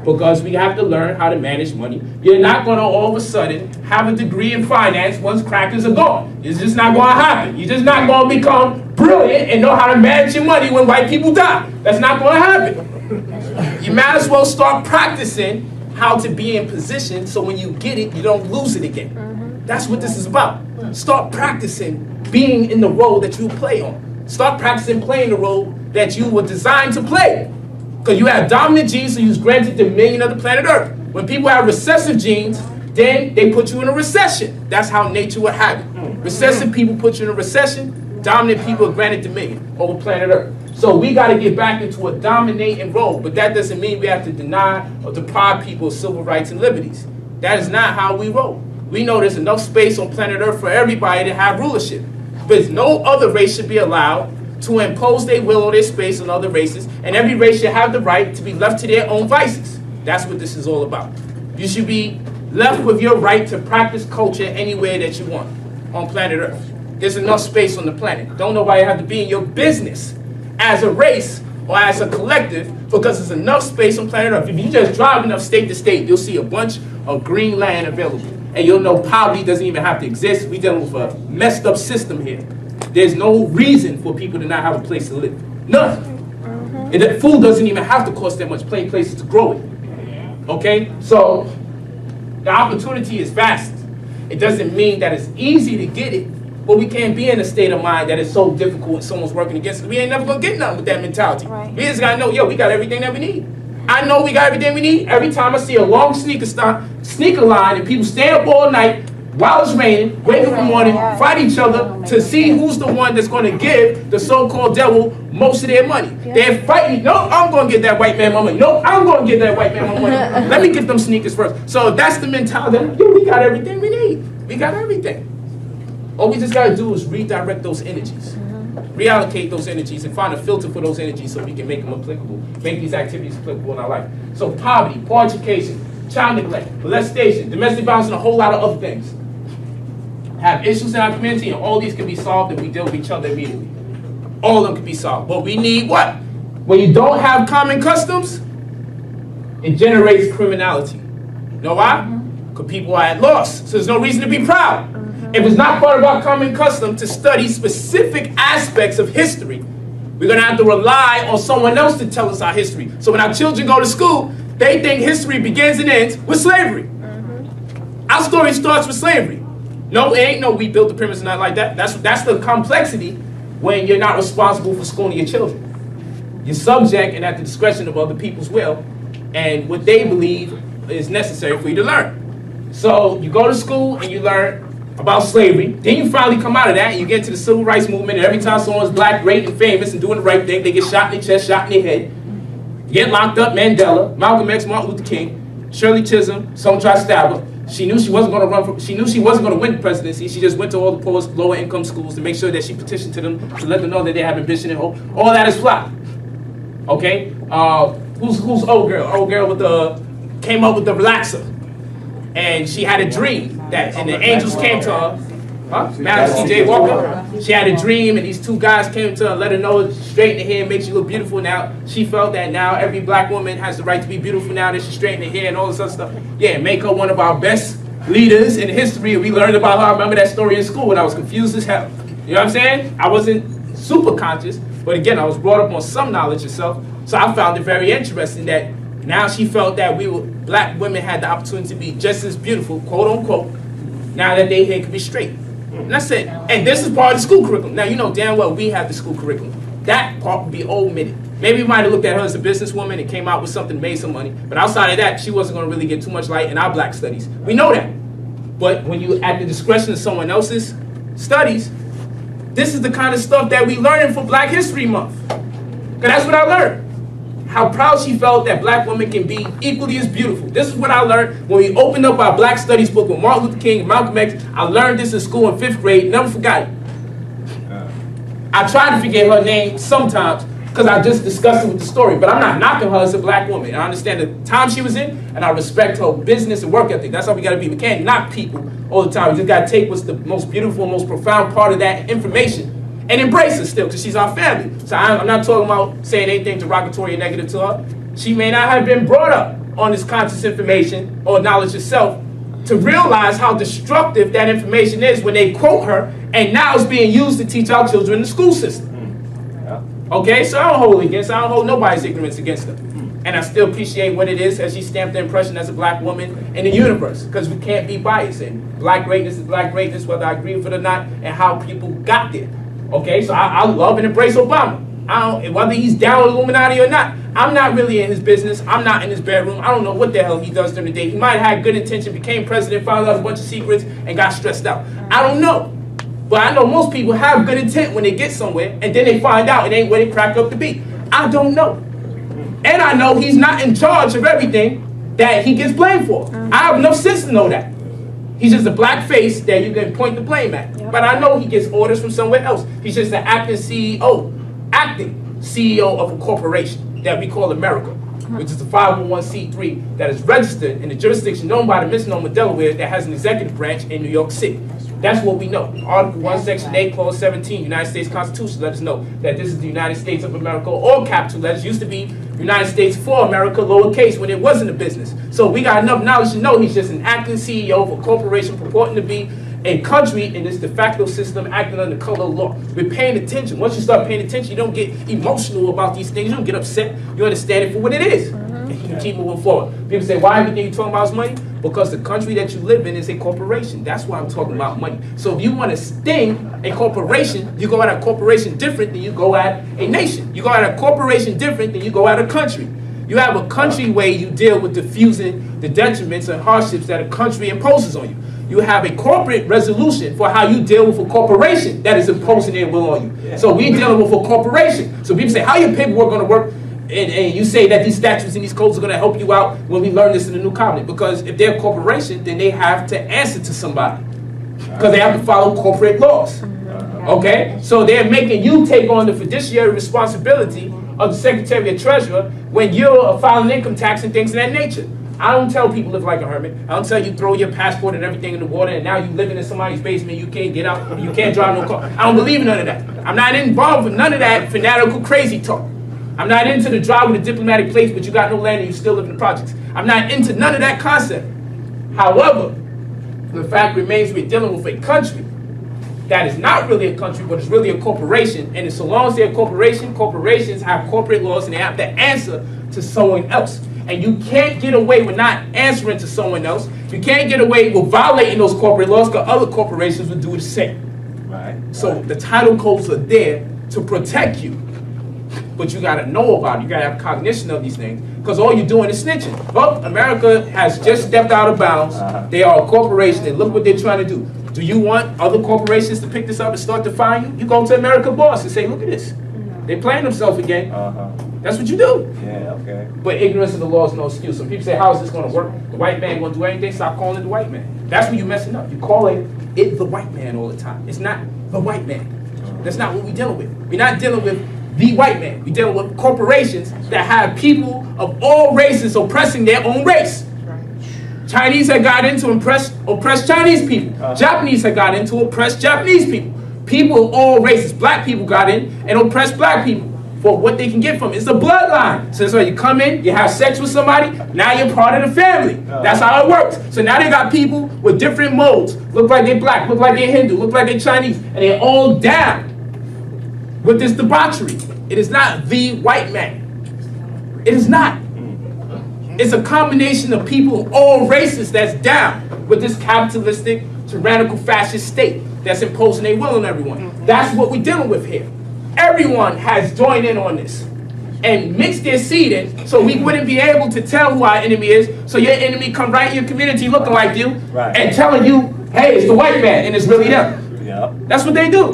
Because we have to learn how to manage money. You're not going to all of a sudden have a degree in finance once crackers are gone. It's just not going to happen. You're just not going to become brilliant and know how to manage your money when white people die. That's not going to happen. You might as well start practicing how to be in position so when you get it, you don't lose it again. That's what this is about. Start practicing being in the role that you play on. Start practicing playing the role that you were designed to play. Because you have dominant genes, so you was granted dominion of the planet Earth. When people have recessive genes, then they put you in a recession. That's how nature would have it. Recessive people put you in a recession. Dominant people are granted dominion over planet Earth. So we got to get back into a dominating role. But that doesn't mean we have to deny or deprive people of civil rights and liberties. That is not how we roll. We know there's enough space on planet Earth for everybody to have rulership. But no other race should be allowed to impose their will or their space on other races, and every race should have the right to be left to their own vices. That's what this is all about. You should be left with your right to practice culture anywhere that you want on planet Earth. There's enough space on the planet. Don't nobody have to be in your business as a race or as a collective because there's enough space on planet Earth. If you just drive enough state to state, you'll see a bunch of green land available. And you'll know poverty doesn't even have to exist. We're dealing with a messed up system here. There's no reason for people to not have a place to live. None. And that food doesn't even have to cost that much, plain places to grow it. Okay? So the opportunity is vast. It doesn't mean that it's easy to get it, but we can't be in a state of mind that is so difficult when someone's working against us. We ain't never gonna get nothing with that mentality. Right. We just gotta know, yo, we got everything that we need. I know we got everything we need. Every time I see a long sneaker line and people stay up all night while it's raining, wake up in the morning, fight each other to see who's the one that's going to give the so-called devil most of their money. They're fighting. No, I'm going to get that white man my money. No, I'm going to get that white man my money. Let me get them sneakers first. So that's the mentality. Yo, we got everything we need. We got everything. All we just got to do is redirect those energies. Reallocate those energies and find a filter for those energies so we can make them applicable, make these activities applicable in our life. So poverty, poor education, child neglect, molestation, domestic violence, and a whole lot of other things have issues in our community, and all these can be solved if we deal with each other immediately. All of them can be solved. But we need what? When you don't have common customs, it generates criminality. You know why? Because people are at loss, so there's no reason to be proud. If it's not part of our common custom to study specific aspects of history, we're going to have to rely on someone else to tell us our history. So when our children go to school, they think history begins and ends with slavery. Our story starts with slavery. No, it ain't no we built the pyramids, not like that. That's the complexity when you're not responsible for schooling your children. You're subject and at the discretion of other people's will and what they believe is necessary for you to learn. So you go to school and you learn about slavery. Then you finally come out of that and you get into the civil rights movement, and every time someone's black, great, and famous and doing the right thing, they get shot in their chest, shot in their head. Get locked up, Mandela, Malcolm X, Martin Luther King, Shirley Chisholm, someone tried to stab her. She knew she wasn't going to run for, she knew she wasn't going to win the presidency. She just went to all the poorest, lower income schools to make sure that she petitioned to them to let them know that they have ambition and hope. All that is flop. Okay? Who's old girl? Old girl with the, came up with the relaxer. And she had a dream that, and the angels came to her. Huh? Madam C.J. Walker. She had a dream, and these two guys came to her and let her know straighten the hair makes you look beautiful now. She felt that now every black woman has the right to be beautiful now that she straightened her hair and all this other stuff. Yeah, make her one of our best leaders in history. We learned about her. I remember that story in school when I was confused as hell. You know what I'm saying? I wasn't super conscious, but again, I was brought up on some knowledge itself. So I found it very interesting that now she felt that black women had the opportunity to be just as beautiful, quote unquote, now that their hair could be straight. And that's it. And this is part of the school curriculum. Now, you know damn well we have the school curriculum. That part would be omitted. Maybe we might have looked at her as a businesswoman and came out with something, made some money. But outside of that, she wasn't going to really get too much light in our black studies. We know that. But when you at the discretion of someone else's studies, this is the kind of stuff that we learning for Black History Month. Because that's what I learned. How proud she felt that black women can be equally as beautiful. This is what I learned when we opened up our black studies book with Martin Luther King and Malcolm X. I learned this in school in 5th grade, never forgot it. I try to forget her name sometimes because I just discussed it with the story, but I'm not knocking her as a black woman. I understand the time she was in, and I respect her business and work ethic. That's how we gotta be. We can't knock people all the time. We just gotta take what's the most beautiful, most profound part of that information and embrace her still, because she's our family. So I'm not talking about saying anything derogatory or negative to her. She may not have been brought up on this conscious information or knowledge herself to realize how destructive that information is when they quote her, and now it's being used to teach our children in the school system. Okay, so I don't hold nobody's ignorance against her. And I still appreciate what it is as she stamped the impression as a black woman in the universe, because we can't be biased. And black greatness is black greatness, whether I agree with it or not, and how people got there. Okay, so I love and embrace Obama. Whether he's down with Illuminati or not, I'm not really in his business. I'm not in his bedroom. I don't know what the hell he does during the day. He might have had good intention, became president, found out a bunch of secrets, and got stressed out. I don't know. But I know most people have good intent when they get somewhere, and then they find out it ain't where they crack up to be. I don't know. And I know he's not in charge of everything that he gets blamed for. I have enough sense to know that. He's just a black face that you can point the blame at. Yep. But I know he gets orders from somewhere else. He's just an acting CEO of a corporation that we call America, which is a 501c3 that is registered in the jurisdiction known by the misnomer Delaware that has an executive branch in New York City. That's what we know. Article 1, Section 8, Clause 17, United States Constitution let us know that this is the United States of America. All capital letters used to be United States for America, lowercase, when it wasn't a business. So we got enough knowledge to know he's just an acting CEO of a corporation purporting to be a country in this de facto system acting under color of law. We're paying attention. Once you start paying attention, you don't get emotional about these things. You don't get upset. You understand it for what it is. And you can keep moving forward. People say, why everything you're talking about is money? Because the country that you live in is a corporation. That's why I'm talking about money. So if you want to sting a corporation, you go at a corporation different than you go at a nation. You go at a corporation different than you go at a country. You have a country way you deal with diffusing the detriments and hardships that a country imposes on you. You have a corporate resolution for how you deal with a corporation that is imposing their will on you. So we're dealing with a corporation. So people say, how your paperwork going to work? And you say that these statutes and these codes are going to help you out when we learn this in the new covenant. Because if they're a corporation, then they have to answer to somebody. Because they have to follow corporate laws. Okay? So they're making you take on the fiduciary responsibility of the Secretary of Treasury when you're filing income tax and things of that nature. I don't tell people live like a hermit. I don't tell you throw your passport and everything in the water and now you living in somebody's basement, you can't get out, you can't drive no car. I don't believe in none of that. I'm not involved with none of that fanatical crazy talk. I'm not into the drive with a diplomatic place, but you got no land and you still live in the projects. I'm not into none of that concept. However, the fact remains we're dealing with a country that is not really a country, but it's really a corporation. And so long as they're a corporation, corporations have corporate laws and they have to answer to someone else. And you can't get away with not answering to someone else You can't get away with violating those corporate laws because other corporations would do the same. Right. So the title codes are there to protect you. But you got to know about it. You got to have cognition of these things. Because all you're doing is snitching. Well, America has just stepped out of bounds. They are a corporation. And look what they're trying to do. Do you want other corporations to pick this up and start defying you? You go to America Boss and say, look at this. They're playing themselves again. That's what you do. Yeah, okay. But ignorance of the law is no excuse. Some people say, how is this going to work? The white man going to do anything? Stop calling it the white man. That's when you're messing up. You're calling it the white man all the time. It's not the white man. That's not what we're dealing with. We're not dealing with the white man. We're dealing with corporations that have people of all races oppressing their own race. Chinese had got in to oppress Chinese people. Japanese had got in to oppress Japanese people. People of all races, black people got in and oppressed black people for what they can get from it. It's a bloodline. So that's why you come in, you have sex with somebody, now you're part of the family. That's how it works. So now they got people with different modes. Look like they're black, look like they're Hindu, look like they're Chinese, and they're all down with this debauchery. It is not the white man. It is not. It's a combination of people of all races that's down with this capitalistic, tyrannical, fascist state that's imposing their will on everyone. That's what we're dealing with here. Everyone has joined in on this and mixed their seed in, so we wouldn't be able to tell who our enemy is. So your enemy come right in your community looking like you and telling you, hey, it's the white man, and it's really them. Yeah. That's what they do.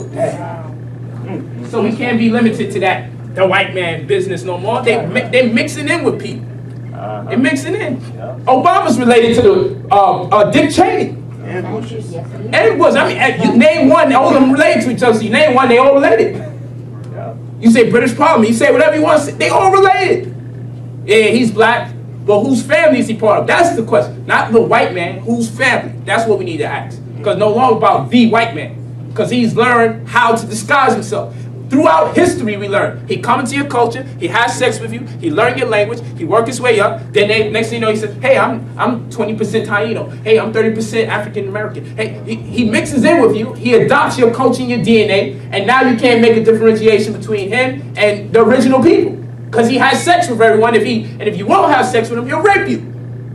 So we can't be limited to that, the white man business no more. They're mixing in with people. They're mixing in. Obama's related to the Dick Cheney. And Bushes. And Bush. I mean, you name one, all of them related to each other. So you name one, they all related. You say British Parliament, you say whatever you want to say, they all related. Yeah, he's black, but whose family is he part of? That's the question. Not the white man, whose family? That's what we need to ask. Because no longer about the white man. Because he's learned how to disguise himself. Throughout history, we learn. He come into your culture, he has sex with you, he learned your language, he worked his way up. Then next thing you know, he says, hey, I'm 20% Taino. Hey, I'm 30% African American. Hey, he mixes in with you, he adopts your culture and your DNA, and now you can't make a differentiation between him and the original people. Because he has sex with everyone. And if you won't have sex with him, he'll rape you.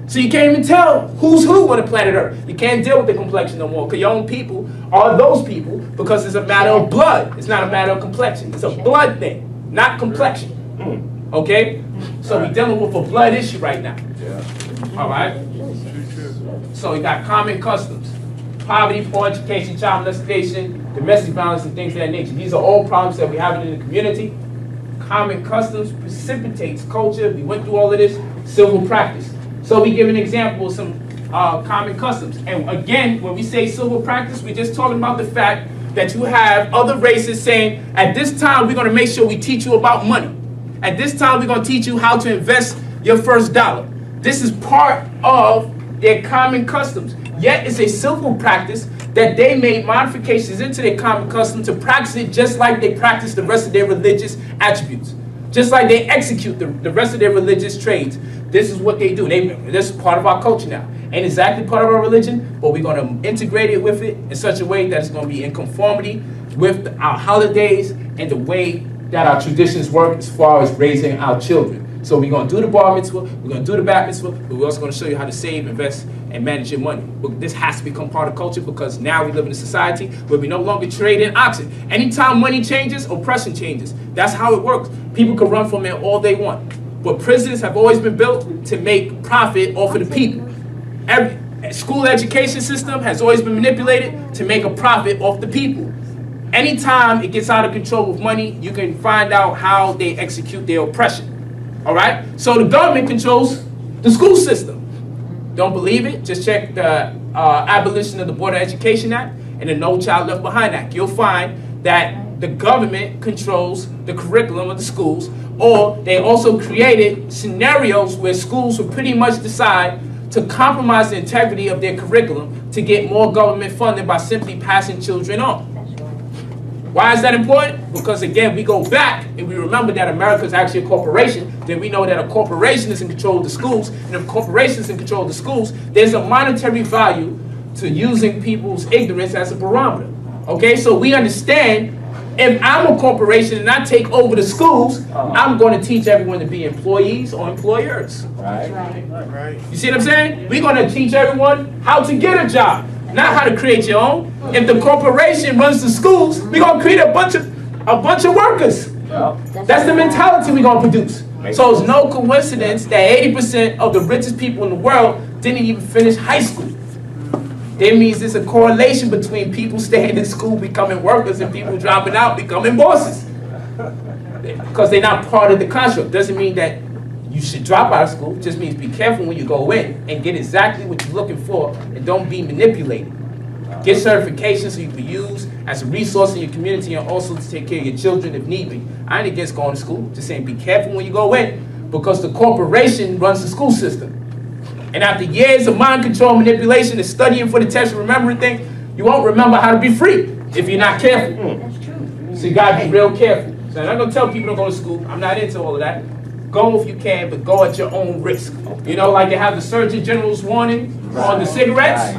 So you can't even tell who's who on the planet Earth. You can't deal with the complexion no more. Because your own people are those people because it's a matter of blood. It's not a matter of complexion. It's a blood thing, not complexion. Okay? So we're dealing with a blood issue right now. All right? So we got common customs. Poverty, poor education, child molestation, domestic violence, and things of that nature. These are all problems that we have in the community. Common customs precipitates culture. We went through all of this. Civil practice. So we give an example of some common customs. And again, when we say civil practice, we're just talking about the fact that you have other races saying, at this time, we're going to make sure we teach you about money. At this time, we're going to teach you how to invest your first dollar. This is part of their common customs. Yet it's a civil practice that they made modifications into their common custom to practice it just like they practice the rest of their religious attributes. Just like they execute the rest of their religious trades. This is what they do. This is part of our culture now. Ain't exactly part of our religion, but we're going to integrate it with it in such a way that it's going to be in conformity with our holidays and the way that our traditions work as far as raising our children. So we're going to do the bar mitzvah, we're going to do the bat mitzvah, but we're also going to show you how to save, invest, and manage your money. But this has to become part of culture because now we live in a society where we no longer trade in oxen. Anytime money changes, oppression changes. That's how it works. People can run from it all they want. But prisons have always been built to make profit off of the people. Every school education system has always been manipulated to make a profit off the people. Anytime it gets out of control with money, you can find out how they execute their oppression. All right? So the government controls the school system. Don't believe it? Just check the abolition of the Board of Education Act and the No Child Left Behind Act. You'll find that the government controls the curriculum of the schools, or they also created scenarios where schools would pretty much decide to compromise the integrity of their curriculum to get more government funding by simply passing children on. Why is that important? Because again, we go back and we remember that America is actually a corporation. Then we know that a corporation is in control of the schools. And if a corporation is in control of the schools, there's a monetary value to using people's ignorance as a barometer. Okay, so we understand If I'm a corporation and I take over the schools, I'm going to teach everyone to be employees or employers. Right. You see what I'm saying? We're going to teach everyone how to get a job, not how to create your own. If the corporation runs the schools, we're going to create a bunch of workers. That's the mentality we're going to produce. So it's no coincidence that 80% of the richest people in the world didn't even finish high school. That means there's a correlation between people staying in school becoming workers and people dropping out becoming bosses. Because they're not part of the construct. Doesn't mean that you should drop out of school. It just means be careful when you go in and get exactly what you're looking for and don't be manipulated. Get certification so you can use as a resource in your community and also to take care of your children if need be. I ain't against going to school. Just saying be careful when you go in because the corporation runs the school system. And after years of mind control, manipulation, and studying for the test and remembering things, you won't remember how to be free if you're not careful. That's true. So you gotta be real careful. So I'm not gonna tell people to go to school. I'm not into all of that. Go if you can, but go at your own risk. You know, like they have the Surgeon General's warning on the cigarettes.